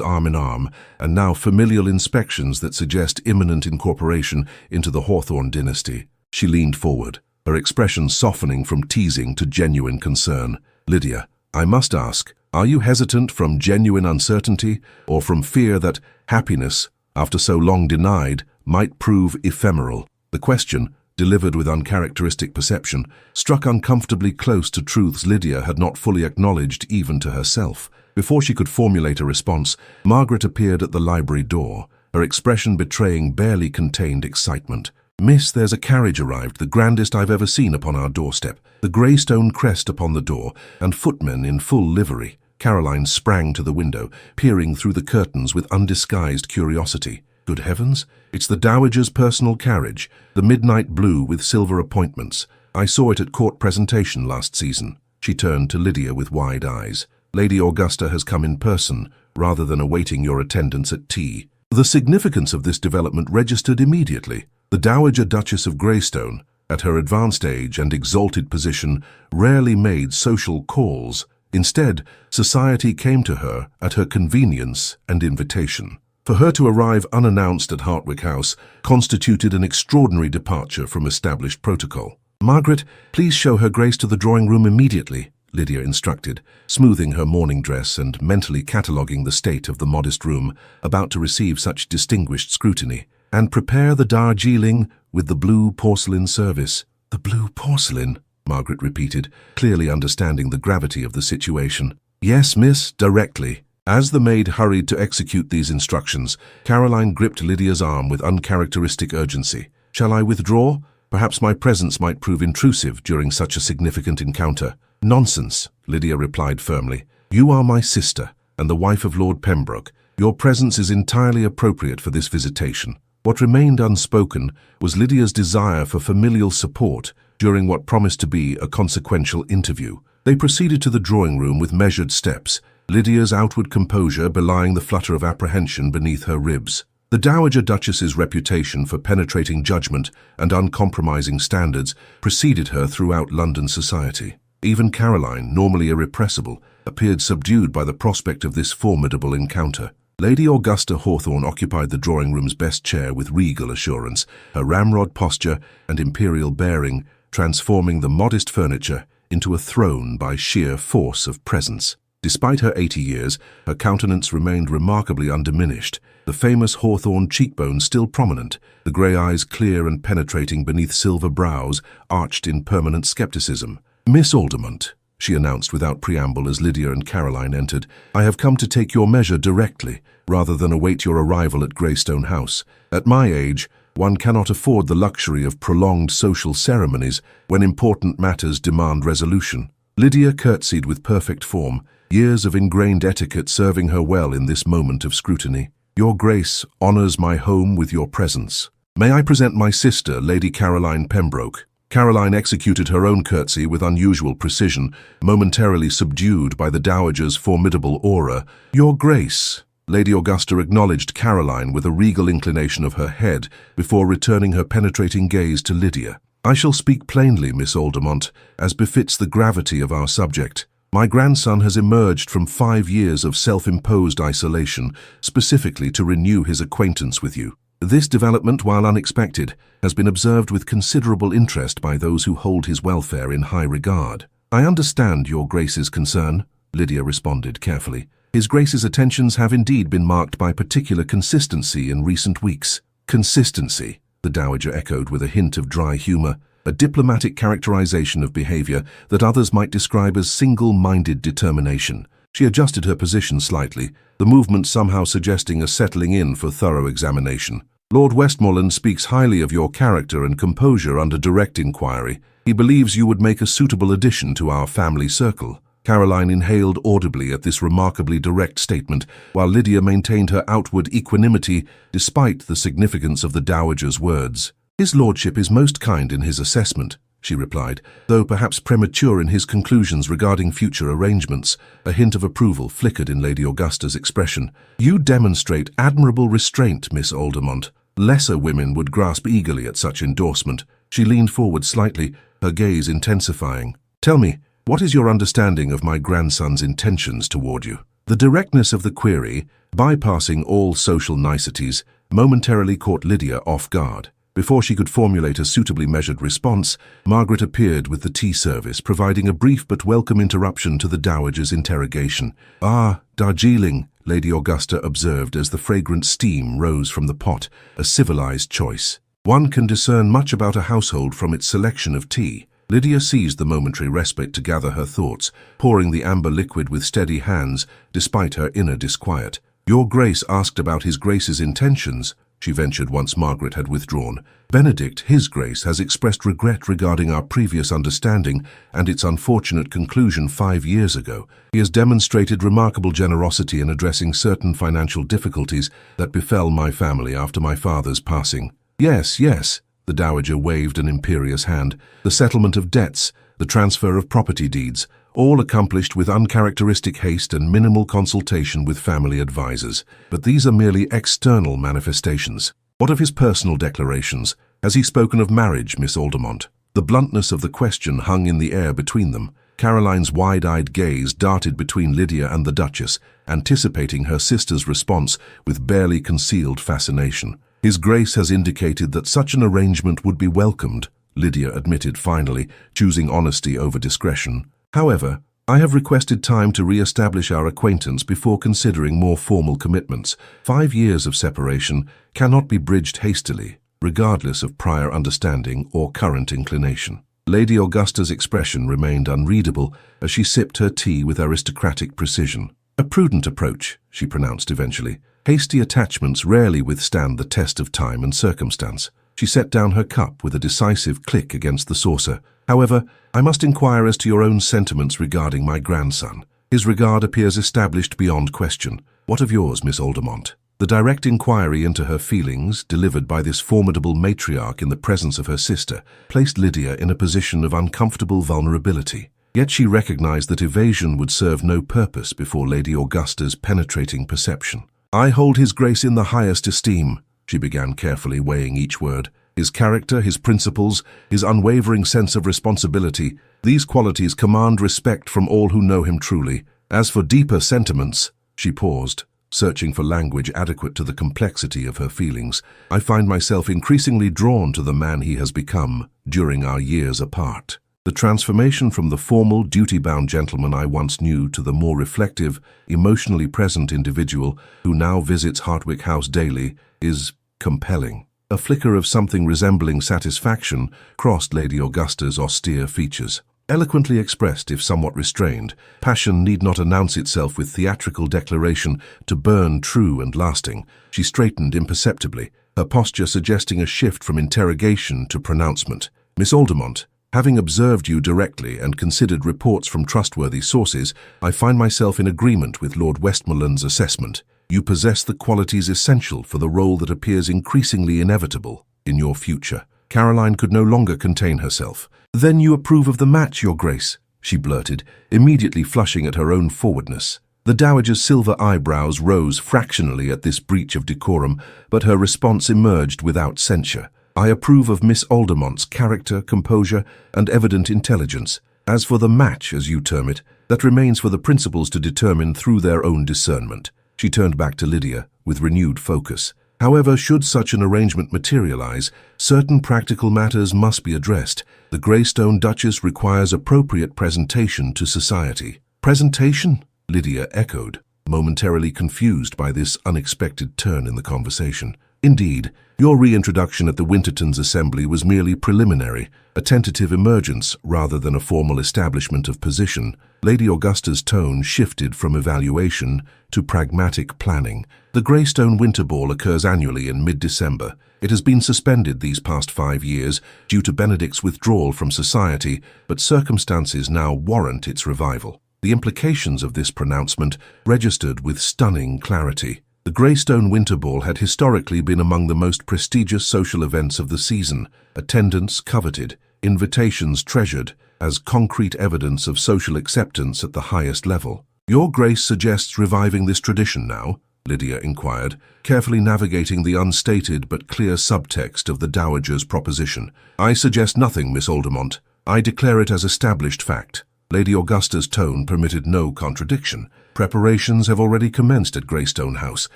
arm in arm, and now familial inspections that suggest imminent incorporation into the Hawthorne dynasty. She leaned forward, her expression softening from teasing to genuine concern. "Lydia, I must ask, are you hesitant from genuine uncertainty or from fear that happiness, after so long denied, might prove ephemeral?" The question, delivered with uncharacteristic perception, struck uncomfortably close to truths Lydia had not fully acknowledged even to herself. Before she could formulate a response, Margaret appeared at the library door, her expression betraying barely contained excitement. "Miss, there's a carriage arrived, the grandest I've ever seen upon our doorstep, the Greystone crest upon the door, and footmen in full livery." Caroline sprang to the window, peering through the curtains with undisguised curiosity. "Good heavens, it's the Dowager's personal carriage, the midnight blue with silver appointments. I saw it at court presentation last season." She turned to Lydia with wide eyes. "Lady Augusta has come in person, rather than awaiting your attendance at tea." The significance of this development registered immediately. The Dowager Duchess of Greystone, at her advanced age and exalted position, rarely made social calls. Instead, society came to her at her convenience and invitation. For her to arrive unannounced at Hartwick House constituted an extraordinary departure from established protocol. "Margaret, please show Her Grace to the drawing room immediately," Lydia instructed, smoothing her morning dress and mentally cataloguing the state of the modest room about to receive such distinguished scrutiny. "And prepare the Darjeeling with the blue porcelain service." "The blue porcelain?" Margaret repeated, clearly understanding the gravity of the situation. "Yes, miss, directly." As the maid hurried to execute these instructions, Caroline gripped Lydia's arm with uncharacteristic urgency. "Shall I withdraw? Perhaps my presence might prove intrusive during such a significant encounter." "Nonsense," Lydia replied firmly. "You are my sister and the wife of Lord Pembroke. Your presence is entirely appropriate for this visitation." What remained unspoken was Lydia's desire for familial support during what promised to be a consequential interview. They proceeded to the drawing room with measured steps, Lydia's outward composure belying the flutter of apprehension beneath her ribs. The Dowager Duchess's reputation for penetrating judgment and uncompromising standards preceded her throughout London society. Even Caroline, normally irrepressible, appeared subdued by the prospect of this formidable encounter. Lady Augusta Hawthorne occupied the drawing-room's best chair with regal assurance, her ramrod posture and imperial bearing transforming the modest furniture into a throne by sheer force of presence. Despite her 80 years, her countenance remained remarkably undiminished, the famous Hawthorne cheekbone still prominent, the grey eyes clear and penetrating beneath silver brows arched in permanent skepticism. "Miss Aldermont," she announced without preamble as Lydia and Caroline entered, "I have come to take your measure directly, rather than await your arrival at Greystone House. At my age, one cannot afford the luxury of prolonged social ceremonies when important matters demand resolution." Lydia curtsied with perfect form, years of ingrained etiquette serving her well in this moment of scrutiny. "Your Grace honours my home with your presence. May I present my sister, Lady Caroline Pembroke?" Caroline executed her own curtsy with unusual precision, momentarily subdued by the Dowager's formidable aura. "Your Grace." Lady Augusta acknowledged Caroline with a regal inclination of her head before returning her penetrating gaze to Lydia. "I shall speak plainly, Miss Aldermont, as befits the gravity of our subject. My grandson has emerged from 5 years of self-imposed isolation, specifically to renew his acquaintance with you. This development, while unexpected, has been observed with considerable interest by those who hold his welfare in high regard." "I understand your Grace's concern," Lydia responded carefully. "His Grace's attentions have indeed been marked by particular consistency in recent weeks." "Consistency," the Dowager echoed with a hint of dry humour, a diplomatic characterization of behaviour that others might describe as single-minded determination. She adjusted her position slightly, the movement somehow suggesting a settling in for thorough examination. "Lord Westmoreland speaks highly of your character and composure under direct inquiry. He believes you would make a suitable addition to our family circle." Caroline inhaled audibly at this remarkably direct statement, while Lydia maintained her outward equanimity despite the significance of the Dowager's words. "His lordship is most kind in his assessment," she replied, though perhaps premature in his conclusions regarding future arrangements. A hint of approval flickered in Lady Augusta's expression. "You demonstrate admirable restraint, Miss Aldermont. Lesser women would grasp eagerly at such endorsement." She leaned forward slightly, her gaze intensifying. "Tell me, what is your understanding of my grandson's intentions toward you?" The directness of the query, bypassing all social niceties, momentarily caught Lydia off guard. Before she could formulate a suitably measured response, Margaret appeared with the tea service, providing a brief but welcome interruption to the Dowager's interrogation. "Ah, Darjeeling," Lady Augusta observed as the fragrant steam rose from the pot, "a civilized choice. One can discern much about a household from its selection of tea." Lydia seized the momentary respite to gather her thoughts, pouring the amber liquid with steady hands, despite her inner disquiet. "Your Grace asked about his Grace's intentions," she ventured once Margaret had withdrawn. "Benedict, his Grace, has expressed regret regarding our previous understanding and its unfortunate conclusion 5 years ago. He has demonstrated remarkable generosity in addressing certain financial difficulties that befell my family after my father's passing." "Yes, yes," the Dowager waved an imperious hand. "The settlement of debts, the transfer of property deeds, all accomplished with uncharacteristic haste and minimal consultation with family advisors. But these are merely external manifestations. What of his personal declarations? Has he spoken of marriage, Miss Aldermont?" The bluntness of the question hung in the air between them. Caroline's wide-eyed gaze darted between Lydia and the Duchess, anticipating her sister's response with barely concealed fascination. "His Grace has indicated that such an arrangement would be welcomed," Lydia admitted finally, choosing honesty over discretion. "However, I have requested time to re-establish our acquaintance before considering more formal commitments. 5 years of separation cannot be bridged hastily, regardless of prior understanding or current inclination." Lady Augusta's expression remained unreadable as she sipped her tea with aristocratic precision. "A prudent approach," she pronounced eventually. "Hasty attachments rarely withstand the test of time and circumstance." She set down her cup with a decisive click against the saucer. "However, I must inquire as to your own sentiments regarding my grandson. His regard appears established beyond question. What of yours, Miss Aldermont?" The direct inquiry into her feelings, delivered by this formidable matriarch in the presence of her sister, placed Lydia in a position of uncomfortable vulnerability. Yet she recognized that evasion would serve no purpose before Lady Augusta's penetrating perception. "I hold his Grace in the highest esteem," she began carefully, weighing each word. his character, his principles, his unwavering sense of responsibility. These qualities command respect from all who know him truly. As for deeper sentiments, she paused, searching for language adequate to the complexity of her feelings. I find myself increasingly drawn to the man he has become during our years apart. The transformation from the formal, duty-bound gentleman I once knew to the more reflective, emotionally present individual who now visits Hartwick House daily is compelling. A flicker of something resembling satisfaction crossed Lady Augusta's austere features. Eloquently expressed, if somewhat restrained, passion need not announce itself with theatrical declaration to burn true and lasting. She straightened imperceptibly, her posture suggesting a shift from interrogation to pronouncement. Miss Aldermont, having observed you directly and considered reports from trustworthy sources, I find myself in agreement with Lord Westmoreland's assessment. You possess the qualities essential for the role that appears increasingly inevitable in your future. Caroline could no longer contain herself. Then you approve of the match, Your Grace, she blurted, immediately flushing at her own forwardness. The dowager's silver eyebrows rose fractionally at this breach of decorum, but her response emerged without censure. I approve of Miss Aldermont's character, composure, and evident intelligence. As for the match, as you term it, that remains for the principals to determine through their own discernment. She turned back to Lydia with renewed focus. However, should such an arrangement materialize, certain practical matters must be addressed. The Greystone Duchess requires appropriate presentation to society. Presentation? Lydia echoed, momentarily confused by this unexpected turn in the conversation. Indeed, your reintroduction at the Wintertons' assembly was merely preliminary, a tentative emergence rather than a formal establishment of position. Lady Augusta's tone shifted from evaluation to pragmatic planning. The Greystone Winter Ball occurs annually in mid-December. It has been suspended these past 5 years due to Benedict's withdrawal from society, but circumstances now warrant its revival. The implications of this pronouncement registered with stunning clarity. The Greystone Winter Ball had historically been among the most prestigious social events of the season, attendance coveted, invitations treasured, as concrete evidence of social acceptance at the highest level. Your Grace suggests reviving this tradition now? Lydia inquired, carefully navigating the unstated but clear subtext of the Dowager's proposition. I suggest nothing, Miss Aldermont. I declare it as established fact. Lady Augusta's tone permitted no contradiction. Preparations have already commenced at Greystone House.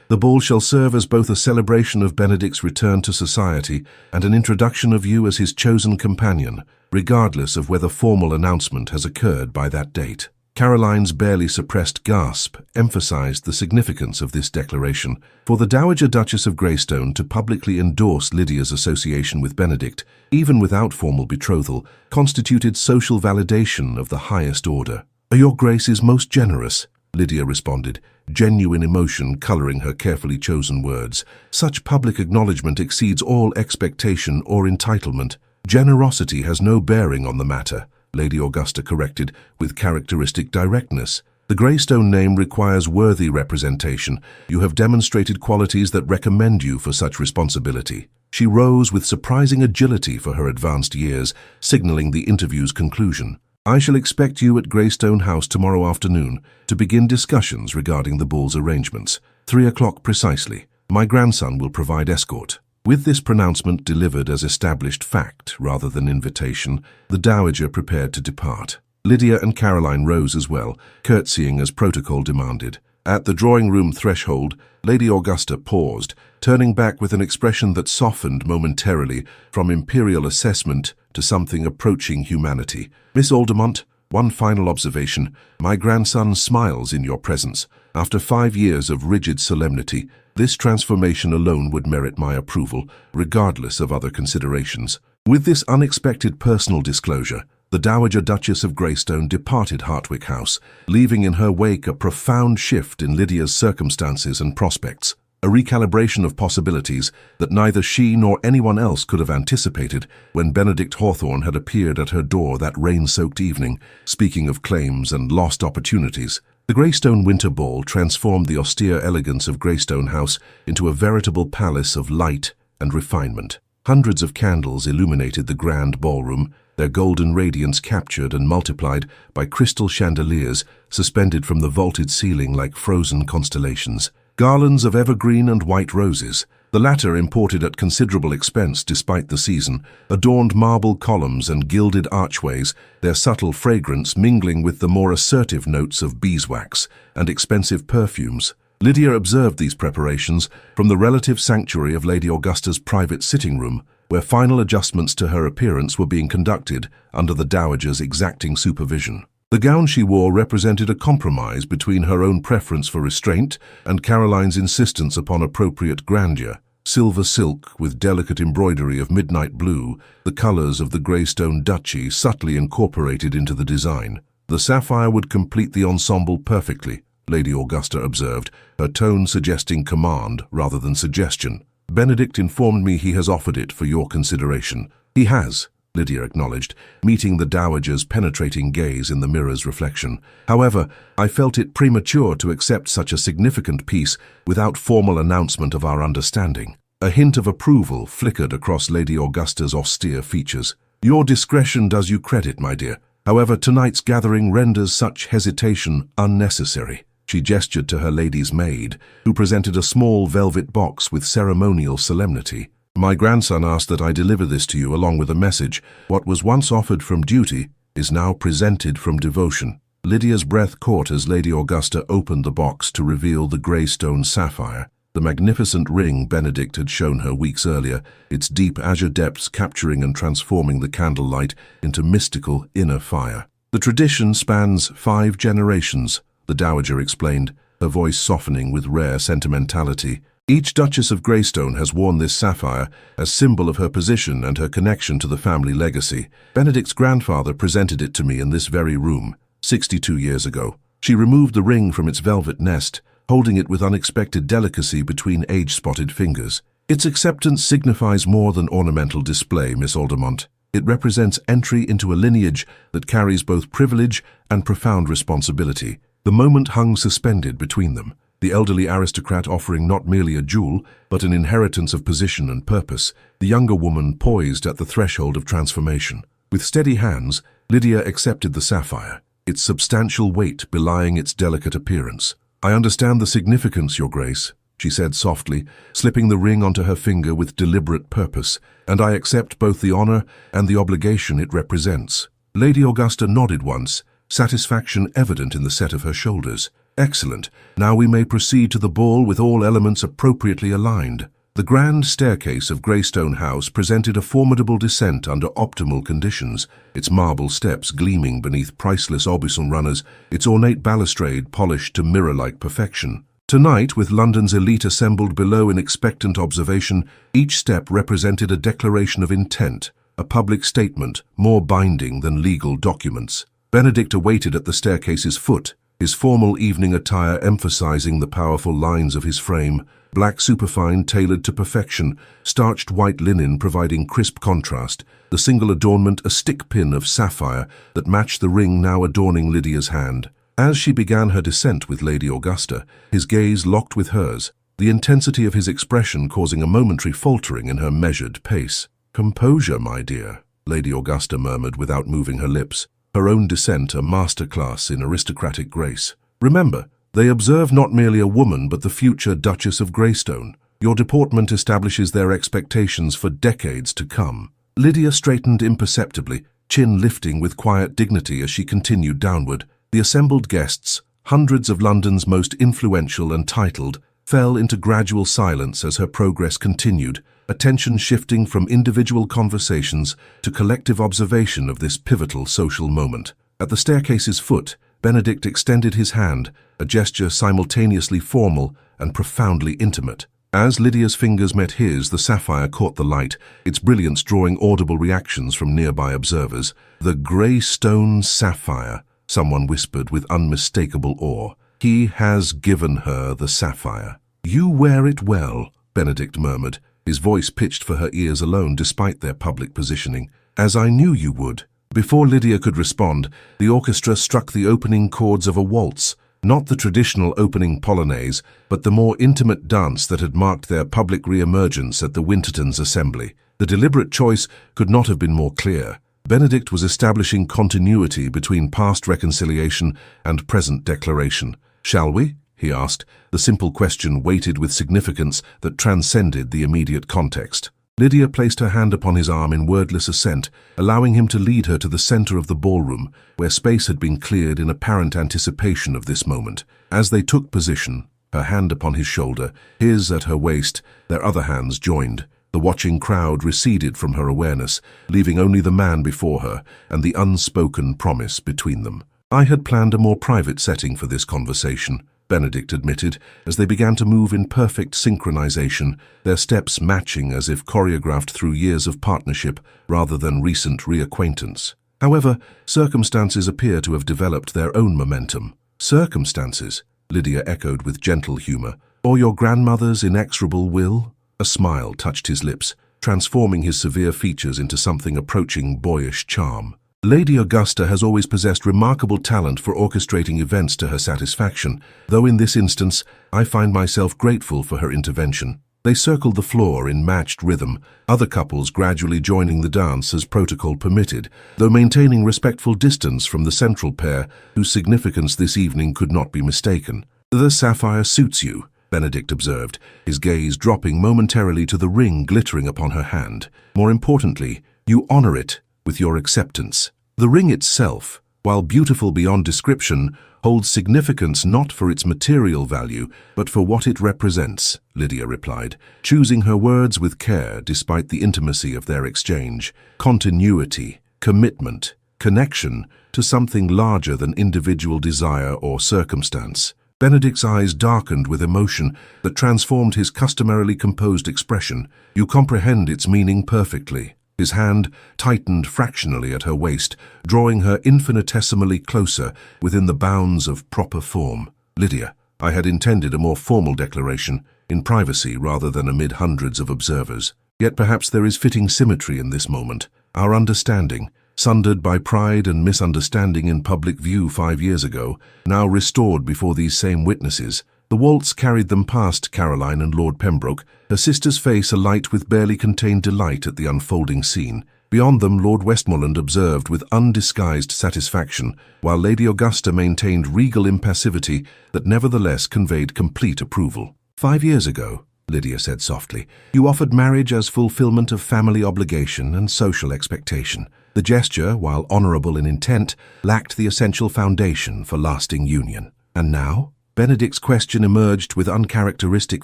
The ball shall serve as both a celebration of Benedict's return to society and an introduction of you as his chosen companion, regardless of whether formal announcement has occurred by that date. Caroline's barely suppressed gasp emphasized the significance of this declaration. For the Dowager Duchess of Greystone to publicly endorse Lydia's association with Benedict, even without formal betrothal, constituted social validation of the highest order. Your Grace is most generous, Lydia responded, genuine emotion coloring her carefully chosen words. Such public acknowledgement exceeds all expectation or entitlement. Generosity has no bearing on the matter, Lady Augusta corrected with characteristic directness. The Greystone name requires worthy representation. You have demonstrated qualities that recommend you for such responsibility. She rose with surprising agility for her advanced years, signaling the interview's conclusion. I shall expect you at Greystone House tomorrow afternoon to begin discussions regarding the ball's arrangements. 3 o'clock precisely. My grandson will provide escort. With this pronouncement delivered as established fact rather than invitation, the Dowager prepared to depart. Lydia and Caroline rose as well, curtsying as protocol demanded. At the drawing-room threshold, Lady Augusta paused, turning back with an expression that softened momentarily from imperial assessment to something approaching humanity. Miss Aldermont, one final observation. My grandson smiles in your presence. After 5 years of rigid solemnity, this transformation alone would merit my approval, regardless of other considerations. With this unexpected personal disclosure, the Dowager Duchess of Greystone departed Hartwick House, leaving in her wake a profound shift in Lydia's circumstances and prospects, a recalibration of possibilities that neither she nor anyone else could have anticipated when Benedict Hawthorne had appeared at her door that rain-soaked evening, speaking of claims and lost opportunities. The Greystone Winter Ball transformed the austere elegance of Greystone House into a veritable palace of light and refinement. Hundreds of candles illuminated the grand ballroom, their golden radiance captured and multiplied by crystal chandeliers suspended from the vaulted ceiling like frozen constellations. Garlands of evergreen and white roses, The latter, imported at considerable expense despite the season, adorned marble columns and gilded archways, their subtle fragrance mingling with the more assertive notes of beeswax and expensive perfumes. Lydia observed these preparations from the relative sanctuary of Lady Augusta's private sitting room, where final adjustments to her appearance were being conducted under the dowager's exacting supervision. The gown she wore represented a compromise between her own preference for restraint and Caroline's insistence upon appropriate grandeur. Silver silk with delicate embroidery of midnight blue, the colors of the Greystone Duchy subtly incorporated into the design. The sapphire would complete the ensemble perfectly, Lady Augusta observed, her tone suggesting command rather than suggestion. Benedict informed me he has offered it for your consideration. He has, Lydia acknowledged, meeting the dowager's penetrating gaze in the mirror's reflection. However, I felt it premature to accept such a significant piece without formal announcement of our understanding. A hint of approval flickered across Lady Augusta's austere features. Your discretion does you credit, my dear. However, tonight's gathering renders such hesitation unnecessary. She gestured to her lady's maid, who presented a small velvet box with ceremonial solemnity. My grandson asked that I deliver this to you along with a message. What was once offered from duty is now presented from devotion. Lydia's breath caught as Lady Augusta opened the box to reveal the Greystone sapphire, the magnificent ring Benedict had shown her weeks earlier, its deep azure depths capturing and transforming the candlelight into mystical inner fire. The tradition spans 5 generations, the dowager explained, her voice softening with rare sentimentality. Each Duchess of Greystone has worn this sapphire as symbol of her position and her connection to the family legacy. Benedict's grandfather presented it to me in this very room, 62 years ago. She removed the ring from its velvet nest, holding it with unexpected delicacy between age-spotted fingers. Its acceptance signifies more than ornamental display, Miss Aldermont. It represents entry into a lineage that carries both privilege and profound responsibility. The moment hung suspended between them, the elderly aristocrat offering not merely a jewel, but an inheritance of position and purpose, the younger woman poised at the threshold of transformation. With steady hands, Lydia accepted the sapphire, its substantial weight belying its delicate appearance. I understand the significance, Your Grace, she said softly, slipping the ring onto her finger with deliberate purpose, and I accept both the honor and the obligation it represents. Lady Augusta nodded once, satisfaction evident in the set of her shoulders. Excellent. Now we may proceed to the ball with all elements appropriately aligned. The grand staircase of Greystone House presented a formidable descent under optimal conditions, its marble steps gleaming beneath priceless Aubusson runners, its ornate balustrade polished to mirror-like perfection. Tonight, with London's elite assembled below in expectant observation, each step represented a declaration of intent, a public statement more binding than legal documents. Benedict awaited at the staircase's foot, his formal evening attire emphasizing the powerful lines of his frame, black superfine tailored to perfection, starched white linen providing crisp contrast, the single adornment a stick pin of sapphire that matched the ring now adorning Lydia's hand. As she began her descent with Lady Augusta, his gaze locked with hers, the intensity of his expression causing a momentary faltering in her measured pace. "Composure, my dear," Lady Augusta murmured without moving her lips, her own descent a masterclass in aristocratic grace. "Remember, they observe not merely a woman but the future Duchess of Greystone. Your deportment establishes their expectations for decades to come." Lydia straightened imperceptibly, chin lifting with quiet dignity as she continued downward. The assembled guests, hundreds of London's most influential and titled, fell into gradual silence as her progress continued, attention shifting from individual conversations to collective observation of this pivotal social moment. At the staircase's foot, Benedict extended his hand, a gesture simultaneously formal and profoundly intimate. As Lydia's fingers met his, the sapphire caught the light, its brilliance drawing audible reactions from nearby observers. "The Greystone sapphire," someone whispered with unmistakable awe. "He has given her the sapphire." "You wear it well," Benedict murmured, his voice pitched for her ears alone despite their public positioning. "As I knew you would." Before Lydia could respond, the orchestra struck the opening chords of a waltz, not the traditional opening polonaise, but the more intimate dance that had marked their public re-emergence at the Wintertons' assembly. The deliberate choice could not have been more clear. Benedict was establishing continuity between past reconciliation and present declaration. "Shall we?" he asked, the simple question weighted with significance that transcended the immediate context. Lydia placed her hand upon his arm in wordless assent, allowing him to lead her to the center of the ballroom, where space had been cleared in apparent anticipation of this moment. As they took position, her hand upon his shoulder, his at her waist, their other hands joined. The watching crowd receded from her awareness, leaving only the man before her and the unspoken promise between them. "I had planned a more private setting for this conversation," Benedict admitted, as they began to move in perfect synchronization, their steps matching as if choreographed through years of partnership rather than recent reacquaintance. However, circumstances appear to have developed their own momentum. "Circumstances?" Lydia echoed with gentle humor. "Or your grandmother's inexorable will?" A smile touched his lips, transforming his severe features into something approaching boyish charm. "Lady Augusta has always possessed remarkable talent for orchestrating events to her satisfaction, though in this instance I find myself grateful for her intervention." They circled the floor in matched rhythm, other couples gradually joining the dance as protocol permitted, though maintaining respectful distance from the central pair, whose significance this evening could not be mistaken. "The sapphire suits you," Benedict observed, his gaze dropping momentarily to the ring glittering upon her hand. "More importantly, you honor it with your acceptance." The ring itself, while beautiful beyond description, holds significance not for its material value, but for what it represents, Lydia replied, choosing her words with care despite the intimacy of their exchange. Continuity, commitment, connection to something larger than individual desire or circumstance. Benedict's eyes darkened with emotion that transformed his customarily composed expression. "You comprehend its meaning perfectly." His hand tightened fractionally at her waist, drawing her infinitesimally closer within the bounds of proper form. "Lydia, I had intended a more formal declaration, in privacy rather than amid hundreds of observers. Yet perhaps there is fitting symmetry in this moment. Our understanding, sundered by pride and misunderstanding in public view 5 years ago, now restored before these same witnesses." The waltz carried them past Caroline and Lord Pembroke, her sister's face alight with barely contained delight at the unfolding scene. Beyond them, Lord Westmoreland observed with undisguised satisfaction, while Lady Augusta maintained regal impassivity that nevertheless conveyed complete approval. "5 years ago," Lydia said softly, "you offered marriage as fulfillment of family obligation and social expectation. The gesture, while honorable in intent, lacked the essential foundation for lasting union. And now?" Benedict's question emerged with uncharacteristic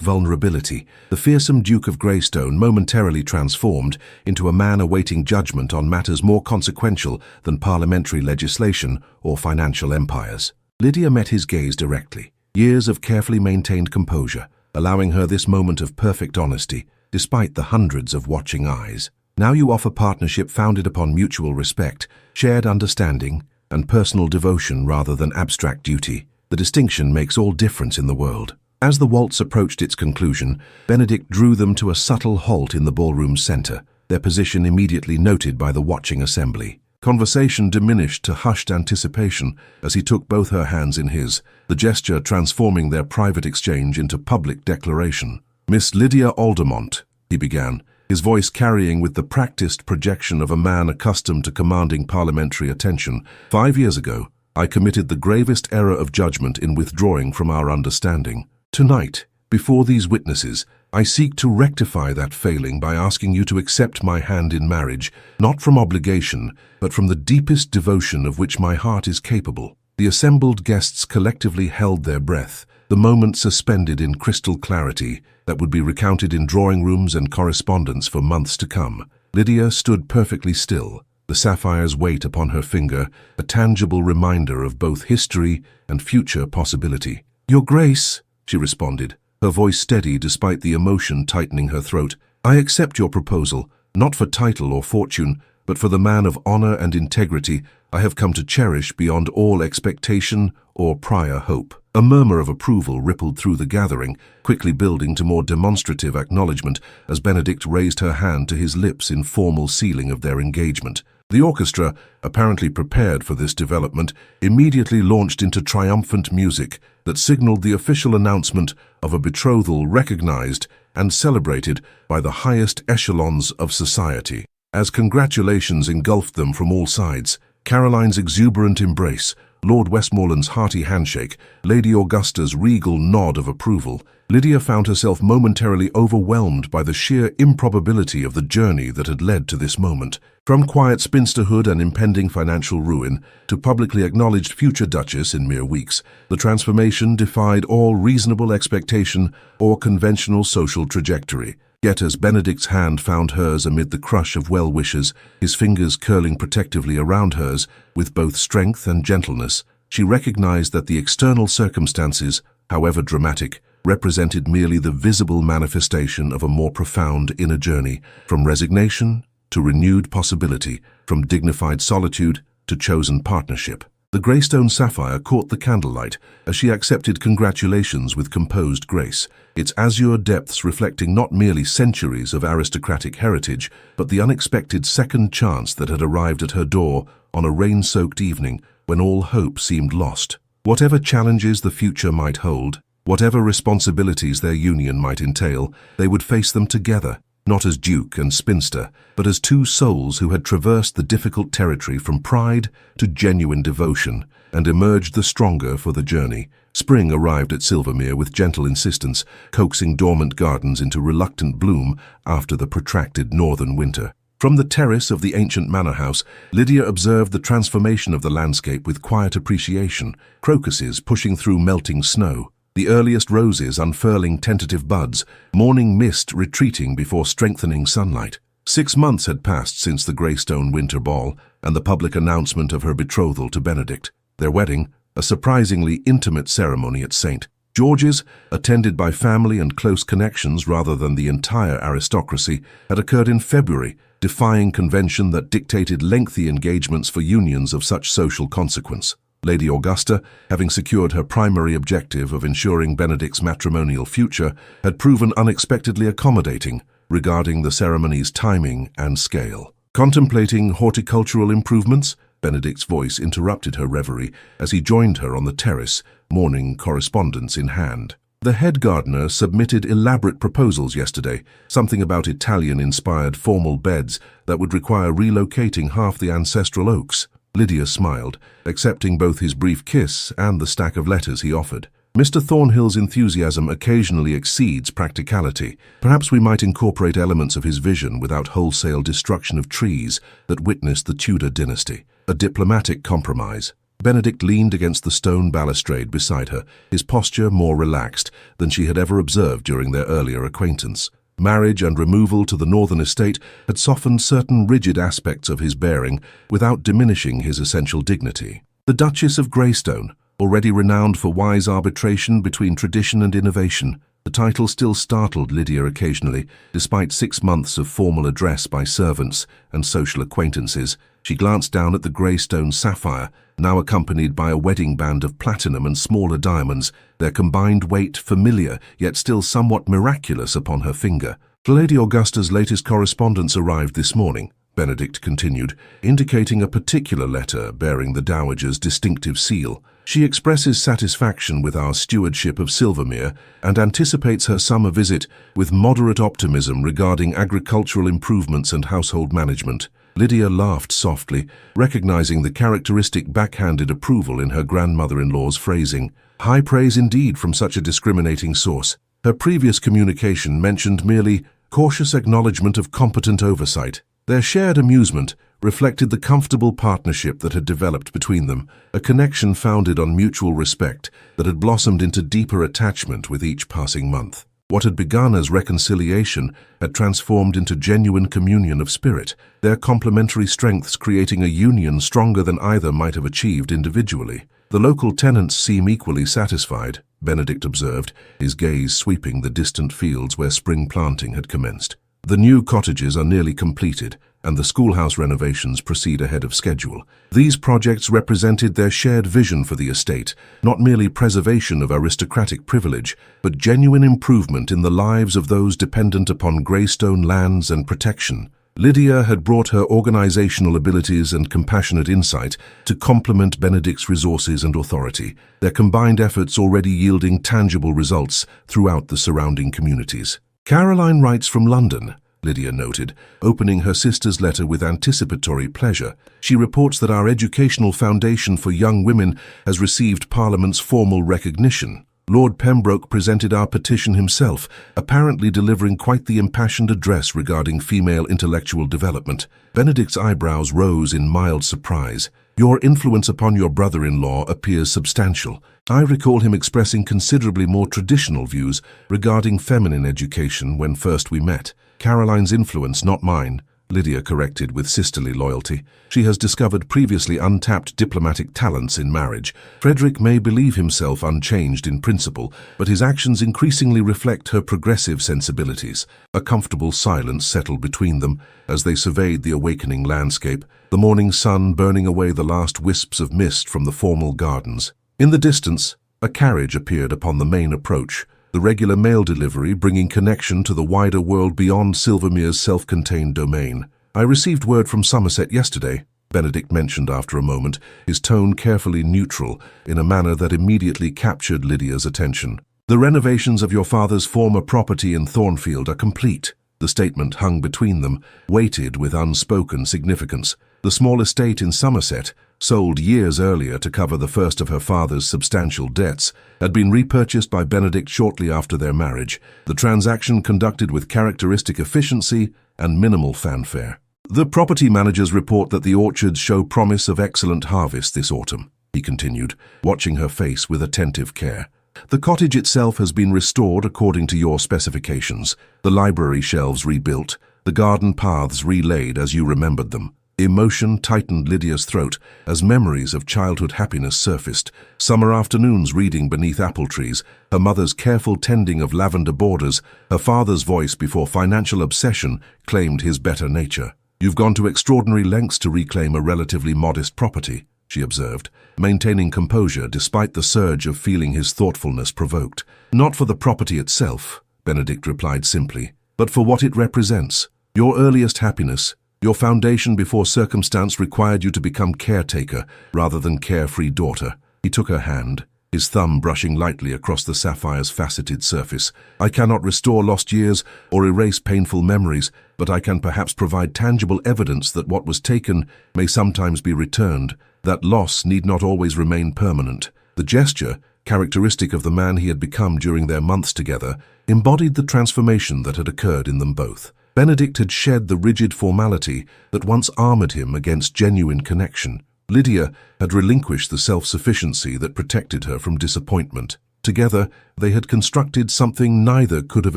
vulnerability, the fearsome Duke of Greystone momentarily transformed into a man awaiting judgment on matters more consequential than parliamentary legislation or financial empires. Lydia met his gaze directly, years of carefully maintained composure, allowing her this moment of perfect honesty, despite the hundreds of watching eyes. "Now you offer partnership founded upon mutual respect, shared understanding, and personal devotion rather than abstract duty. The distinction makes all difference in the world." As the waltz approached its conclusion, Benedict drew them to a subtle halt in the ballroom's center, their position immediately noted by the watching assembly. Conversation diminished to hushed anticipation as he took both her hands in his, the gesture transforming their private exchange into public declaration. "Miss Lydia Aldermont," he began, his voice carrying with the practiced projection of a man accustomed to commanding parliamentary attention. "5 years ago, I committed the gravest error of judgment in withdrawing from our understanding. Tonight, before these witnesses, I seek to rectify that failing by asking you to accept my hand in marriage, not from obligation, but from the deepest devotion of which my heart is capable." The assembled guests collectively held their breath, the moment suspended in crystal clarity that would be recounted in drawing rooms and correspondence for months to come. Lydia stood perfectly still, the sapphire's weight upon her finger, a tangible reminder of both history and future possibility. "Your Grace," she responded, her voice steady despite the emotion tightening her throat, "I accept your proposal, not for title or fortune, but for the man of honor and integrity I have come to cherish beyond all expectation or prior hope." A murmur of approval rippled through the gathering, quickly building to more demonstrative acknowledgement as Benedict raised her hand to his lips in formal sealing of their engagement. The orchestra, apparently prepared for this development, immediately launched into triumphant music that signaled the official announcement of a betrothal recognized and celebrated by the highest echelons of society. As congratulations engulfed them from all sides, Caroline's exuberant embrace, Lord Westmoreland's hearty handshake, Lady Augusta's regal nod of approval, Lydia found herself momentarily overwhelmed by the sheer improbability of the journey that had led to this moment. From quiet spinsterhood and impending financial ruin to publicly acknowledged future duchess in mere weeks, the transformation defied all reasonable expectation or conventional social trajectory. Yet as Benedict's hand found hers amid the crush of well-wishers, his fingers curling protectively around hers with both strength and gentleness, she recognized that the external circumstances, however dramatic, represented merely the visible manifestation of a more profound inner journey, from resignation to renewed possibility, from dignified solitude to chosen partnership. The Greystone sapphire caught the candlelight as she accepted congratulations with composed grace, its azure depths reflecting not merely centuries of aristocratic heritage, but the unexpected second chance that had arrived at her door on a rain-soaked evening when all hope seemed lost. Whatever challenges the future might hold, whatever responsibilities their union might entail, they would face them together, not as Duke and Spinster, but as two souls who had traversed the difficult territory from pride to genuine devotion and emerged the stronger for the journey. Spring arrived at Silvermere with gentle insistence, coaxing dormant gardens into reluctant bloom after the protracted northern winter. From the terrace of the ancient manor house, Lydia observed the transformation of the landscape with quiet appreciation, crocuses pushing through melting snow, the earliest roses unfurling tentative buds, morning mist retreating before strengthening sunlight. 6 months had passed since the Greystone Winter Ball and the public announcement of her betrothal to Benedict. Their wedding, a surprisingly intimate ceremony at St. George's, attended by family and close connections rather than the entire aristocracy, had occurred in February, defying convention that dictated lengthy engagements for unions of such social consequence. Lady Augusta, having secured her primary objective of ensuring Benedict's matrimonial future, had proven unexpectedly accommodating regarding the ceremony's timing and scale. Contemplating horticultural improvements, Benedict's voice interrupted her reverie as he joined her on the terrace, morning correspondence in hand. The head gardener submitted elaborate proposals yesterday, something about Italian-inspired formal beds that would require relocating half the ancestral oaks. Lydia smiled, accepting both his brief kiss and the stack of letters he offered. Mr. Thornhill's enthusiasm occasionally exceeds practicality. Perhaps we might incorporate elements of his vision without wholesale destruction of trees that witnessed the Tudor dynasty. A diplomatic compromise. Benedict leaned against the stone balustrade beside her, his posture more relaxed than she had ever observed during their earlier acquaintance. Marriage and removal to the northern estate had softened certain rigid aspects of his bearing without diminishing his essential dignity. The Duchess of Greystone, already renowned for wise arbitration between tradition and innovation, the title still startled Lydia occasionally, despite 6 months of formal address by servants and social acquaintances. She glanced down at the Greystone sapphire, now accompanied by a wedding band of platinum and smaller diamonds, their combined weight familiar yet still somewhat miraculous upon her finger. Lady Augusta's latest correspondence arrived this morning, Benedict continued, indicating a particular letter bearing the Dowager's distinctive seal. She expresses satisfaction with our stewardship of Silvermere and anticipates her summer visit with moderate optimism regarding agricultural improvements and household management. Lydia laughed softly, recognizing the characteristic backhanded approval in her grandmother-in-law's phrasing. High praise indeed from such a discriminating source. Her previous communication mentioned merely cautious acknowledgement of competent oversight. Their shared amusement reflected the comfortable partnership that had developed between them, a connection founded on mutual respect that had blossomed into deeper attachment with each passing month. What had begun as reconciliation had transformed into genuine communion of spirit, their complementary strengths creating a union stronger than either might have achieved individually. The local tenants seem equally satisfied, Benedict observed, his gaze sweeping the distant fields where spring planting had commenced. The new cottages are nearly completed, and the schoolhouse renovations proceed ahead of schedule. These projects represented their shared vision for the estate, not merely preservation of aristocratic privilege, but genuine improvement in the lives of those dependent upon Greystone lands and protection. Lydia had brought her organizational abilities and compassionate insight to complement Benedict's resources and authority, their combined efforts already yielding tangible results throughout the surrounding communities. Caroline writes from London, Lydia noted, opening her sister's letter with anticipatory pleasure. She reports that our educational foundation for young women has received Parliament's formal recognition. Lord Pembroke presented our petition himself, apparently delivering quite the impassioned address regarding female intellectual development. Benedict's eyebrows rose in mild surprise. Your influence upon your brother-in-law appears substantial. I recall him expressing considerably more traditional views regarding feminine education when first we met. Caroline's influence, not mine, Lydia corrected with sisterly loyalty. She has discovered previously untapped diplomatic talents in marriage. Frederick may believe himself unchanged in principle, but his actions increasingly reflect her progressive sensibilities. A comfortable silence settled between them as they surveyed the awakening landscape, the morning sun burning away the last wisps of mist from the formal gardens. In the distance, a carriage appeared upon the main approach, the regular mail delivery bringing connection to the wider world beyond Silvermere's self-contained domain. I received word from Somerset yesterday, Benedict mentioned after a moment, his tone carefully neutral, in a manner that immediately captured Lydia's attention. The renovations of your father's former property in Thornfield are complete. The statement hung between them, weighted with unspoken significance. The small estate in Somerset, sold years earlier to cover the first of her father's substantial debts, had been repurchased by Benedict shortly after their marriage, the transaction conducted with characteristic efficiency and minimal fanfare. The property managers report that the orchards show promise of excellent harvest this autumn, he continued, watching her face with attentive care. The cottage itself has been restored according to your specifications, the library shelves rebuilt, the garden paths relaid as you remembered them. Emotion tightened Lydia's throat as memories of childhood happiness surfaced. Summer afternoons reading beneath apple trees, her mother's careful tending of lavender borders, her father's voice before financial obsession claimed his better nature. You've gone to extraordinary lengths to reclaim a relatively modest property, she observed, maintaining composure despite the surge of feeling his thoughtfulness provoked. Not for the property itself, Benedict replied simply, but for what it represents. Your earliest happiness, your foundation before circumstance required you to become caretaker rather than carefree daughter. He took her hand, his thumb brushing lightly across the sapphire's faceted surface. I cannot restore lost years or erase painful memories, but I can perhaps provide tangible evidence that what was taken may sometimes be returned. That loss need not always remain permanent. The gesture, characteristic of the man he had become during their months together, embodied the transformation that had occurred in them both. Benedict had shed the rigid formality that once armored him against genuine connection. Lydia had relinquished the self-sufficiency that protected her from disappointment. Together, they had constructed something neither could have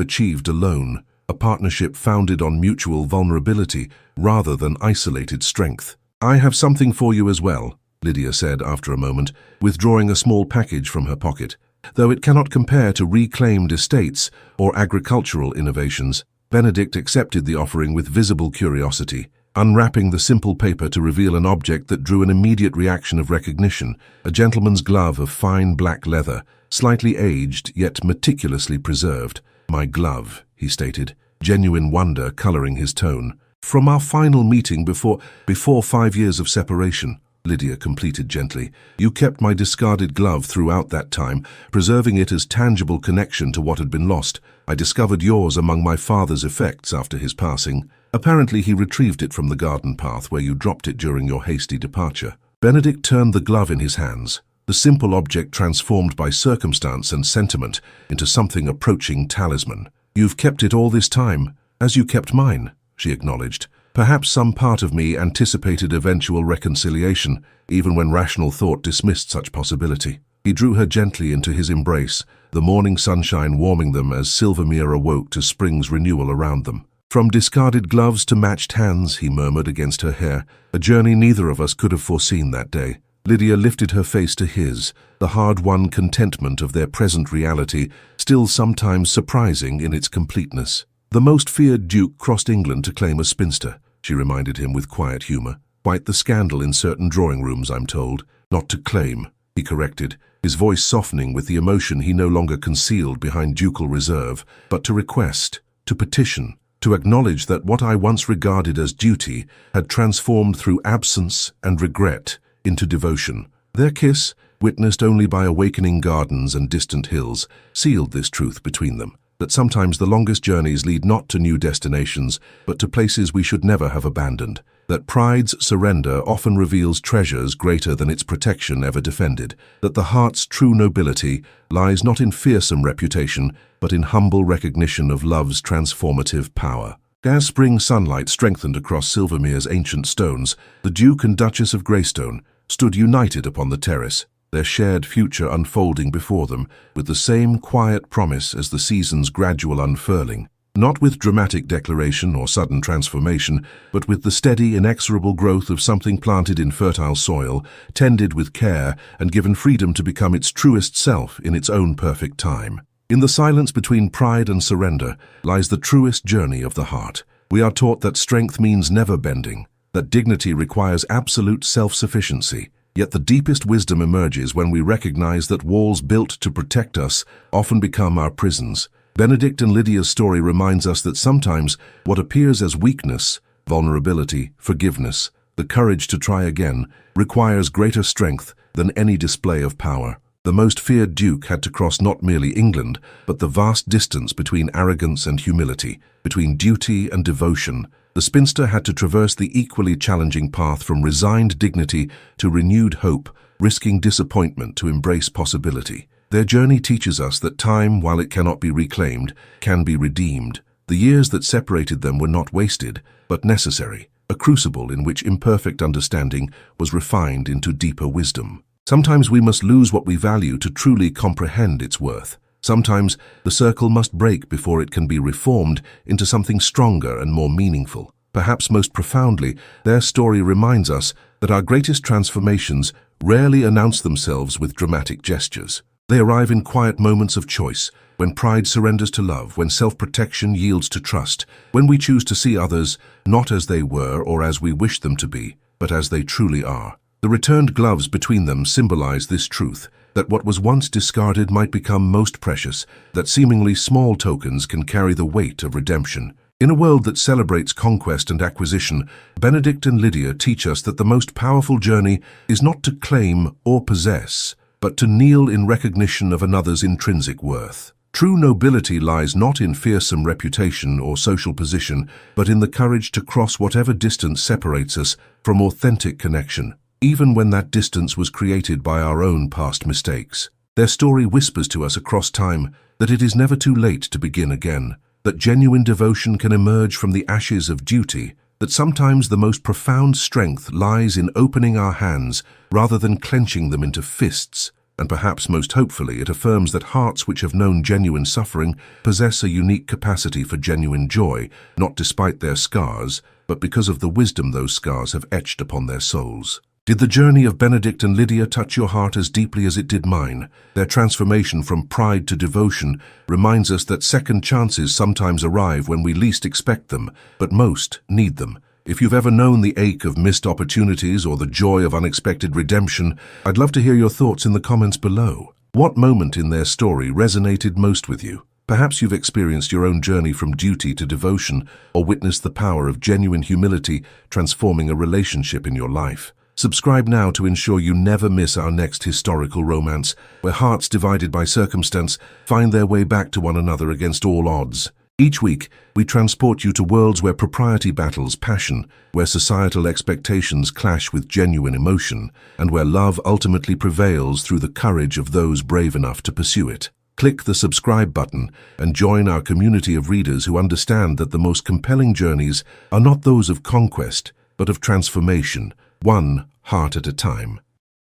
achieved alone, a partnership founded on mutual vulnerability rather than isolated strength. I have something for you as well, Lydia said after a moment, withdrawing a small package from her pocket. Though it cannot compare to reclaimed estates or agricultural innovations, Benedict accepted the offering with visible curiosity, unwrapping the simple paper to reveal an object that drew an immediate reaction of recognition, a gentleman's glove of fine black leather, slightly aged yet meticulously preserved. My glove, he stated, genuine wonder coloring his tone. From our final meeting before 5 years of separation, Lydia completed gently. You kept my discarded glove throughout that time, preserving it as tangible connection to what had been lost. I discovered yours among my father's effects after his passing. Apparently he retrieved it from the garden path where you dropped it during your hasty departure. Benedict turned the glove in his hands, the simple object transformed by circumstance and sentiment into something approaching talisman. You've kept it all this time, as you kept mine, she acknowledged. Perhaps some part of me anticipated eventual reconciliation, even when rational thought dismissed such possibility. He drew her gently into his embrace, the morning sunshine warming them as Silvermere awoke to spring's renewal around them. From discarded gloves to matched hands, he murmured against her hair, a journey neither of us could have foreseen that day. Lydia lifted her face to his, the hard-won contentment of their present reality, still sometimes surprising in its completeness. The most feared duke crossed England to claim a spinster, she reminded him with quiet humour. Quite the scandal in certain drawing rooms, I'm told. Not to claim, he corrected, his voice softening with the emotion he no longer concealed behind ducal reserve, but to request, to petition, to acknowledge that what I once regarded as duty had transformed through absence and regret into devotion. Their kiss, witnessed only by awakening gardens and distant hills, sealed this truth between them. that sometimes the longest journeys lead not to new destinations, but to places we should never have abandoned, that pride's surrender often reveals treasures greater than its protection ever defended, that the heart's true nobility lies not in fearsome reputation, but in humble recognition of love's transformative power. As spring sunlight strengthened across Silvermere's ancient stones, the Duke and Duchess of Greystone stood united upon the terrace, their shared future unfolding before them with the same quiet promise as the season's gradual unfurling, not with dramatic declaration or sudden transformation, but with the steady, inexorable growth of something planted in fertile soil, tended with care, and given freedom to become its truest self in its own perfect time. In the silence between pride and surrender lies the truest journey of the heart. We are taught that strength means never bending, that dignity requires absolute self-sufficiency. Yet the deepest wisdom emerges when we recognize that walls built to protect us often become our prisons. Benedict and Lydia's story reminds us that sometimes what appears as weakness, vulnerability, forgiveness, the courage to try again, requires greater strength than any display of power. The most feared duke had to cross not merely England, but the vast distance between arrogance and humility, between duty and devotion. The spinster had to traverse the equally challenging path from resigned dignity to renewed hope, risking disappointment to embrace possibility. Their journey teaches us that time, while it cannot be reclaimed, can be redeemed. The years that separated them were not wasted, but necessary, a crucible in which imperfect understanding was refined into deeper wisdom. Sometimes we must lose what we value to truly comprehend its worth. Sometimes the circle must break before it can be reformed into something stronger and more meaningful. Perhaps most profoundly, their story reminds us that our greatest transformations rarely announce themselves with dramatic gestures. They arrive in quiet moments of choice, when pride surrenders to love, when self-protection yields to trust, when we choose to see others not as they were or as we wish them to be, but as they truly are. The returned gloves between them symbolize this truth, that what was once discarded might become most precious, that seemingly small tokens can carry the weight of redemption. In a world that celebrates conquest and acquisition, Benedict and Lydia teach us that the most powerful journey is not to claim or possess, but to kneel in recognition of another's intrinsic worth. True nobility lies not in fearsome reputation or social position, but in the courage to cross whatever distance separates us from authentic connection, even when that distance was created by our own past mistakes. Their story whispers to us across time that it is never too late to begin again, that genuine devotion can emerge from the ashes of duty, that sometimes the most profound strength lies in opening our hands rather than clenching them into fists, and perhaps most hopefully it affirms that hearts which have known genuine suffering possess a unique capacity for genuine joy, not despite their scars, but because of the wisdom those scars have etched upon their souls. Did the journey of Benedict and Lydia touch your heart as deeply as it did mine? Their transformation from pride to devotion reminds us that second chances sometimes arrive when we least expect them, but most need them. If you've ever known the ache of missed opportunities or the joy of unexpected redemption, I'd love to hear your thoughts in the comments below. What moment in their story resonated most with you? Perhaps you've experienced your own journey from duty to devotion, or witnessed the power of genuine humility transforming a relationship in your life. Subscribe now to ensure you never miss our next historical romance, where hearts divided by circumstance find their way back to one another against all odds. Each week, we transport you to worlds where propriety battles passion, where societal expectations clash with genuine emotion, and where love ultimately prevails through the courage of those brave enough to pursue it. Click the subscribe button and join our community of readers who understand that the most compelling journeys are not those of conquest, but of transformation, one heart at a time.